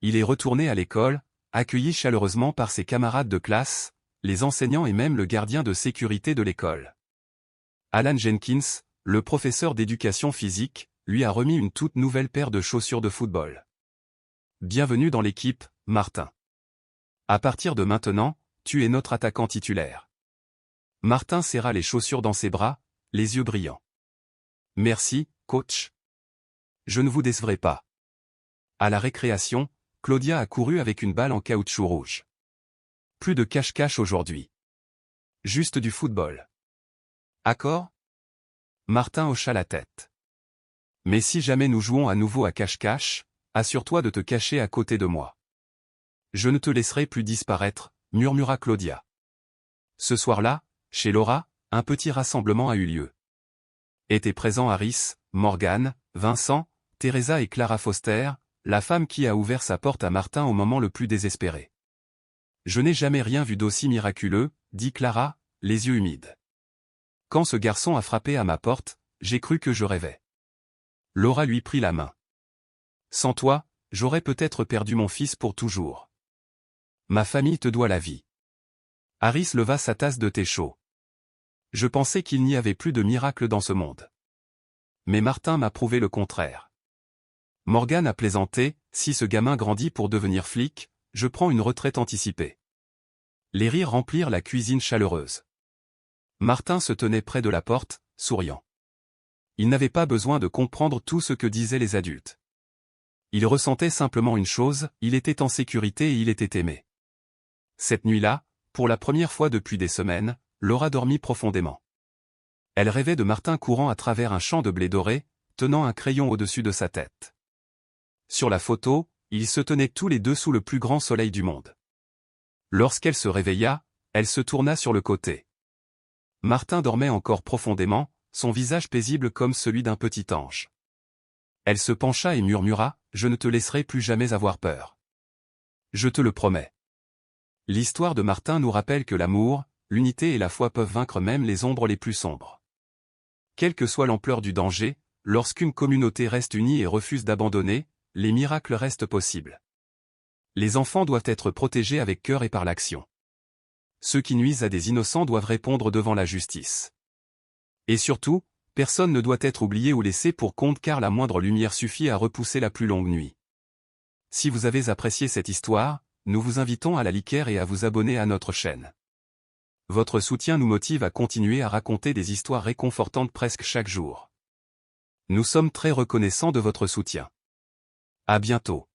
Il est retourné à l'école, accueilli chaleureusement par ses camarades de classe, les enseignants et même le gardien de sécurité de l'école. Alan Jenkins, le professeur d'éducation physique, lui a remis une toute nouvelle paire de chaussures de football. Bienvenue dans l'équipe, Martin. À partir de maintenant, tu es notre attaquant titulaire. Martin serra les chaussures dans ses bras, les yeux brillants. Merci, coach. Je ne vous décevrai pas. À la récréation, Claudia a couru avec une balle en caoutchouc rouge. Plus de cache-cache aujourd'hui. Juste du football. Accord ? Martin hocha la tête. Mais si jamais nous jouons à nouveau à cache-cache, assure-toi de te cacher à côté de moi. Je ne te laisserai plus disparaître, murmura Claudia. Ce soir-là, chez Laura, un petit rassemblement a eu lieu. Étaient présents Harris, Morgan, Vincent, Teresa et Clara Foster, la femme qui a ouvert sa porte à Martin au moment le plus désespéré. Je n'ai jamais rien vu d'aussi miraculeux, dit Clara, les yeux humides. Quand ce garçon a frappé à ma porte, j'ai cru que je rêvais. Laura lui prit la main. Sans toi, j'aurais peut-être perdu mon fils pour toujours. Ma famille te doit la vie. Harris leva sa tasse de thé chaud. Je pensais qu'il n'y avait plus de miracle dans ce monde. Mais Martin m'a prouvé le contraire. Morgan a plaisanté, si ce gamin grandit pour devenir flic, je prends une retraite anticipée. Les rires remplirent la cuisine chaleureuse. Martin se tenait près de la porte, souriant. Il n'avait pas besoin de comprendre tout ce que disaient les adultes. Il ressentait simplement une chose, il était en sécurité et il était aimé. Cette nuit-là, pour la première fois depuis des semaines, Laura dormit profondément. Elle rêvait de Martin courant à travers un champ de blé doré, tenant un crayon au-dessus de sa tête. Sur la photo, ils se tenaient tous les deux sous le plus grand soleil du monde. Lorsqu'elle se réveilla, elle se tourna sur le côté. Martin dormait encore profondément, son visage paisible comme celui d'un petit ange. Elle se pencha et murmura, « Je ne te laisserai plus jamais avoir peur. Je te le promets. » L'histoire de Martin nous rappelle que l'amour, l'unité et la foi peuvent vaincre même les ombres les plus sombres. Quelle que soit l'ampleur du danger, lorsqu'une communauté reste unie et refuse d'abandonner, les miracles restent possibles. Les enfants doivent être protégés avec cœur et par l'action. Ceux qui nuisent à des innocents doivent répondre devant la justice. Et surtout, personne ne doit être oublié ou laissé pour compte car la moindre lumière suffit à repousser la plus longue nuit. Si vous avez apprécié cette histoire, nous vous invitons à la liker et à vous abonner à notre chaîne. Votre soutien nous motive à continuer à raconter des histoires réconfortantes presque chaque jour. Nous sommes très reconnaissants de votre soutien. À bientôt.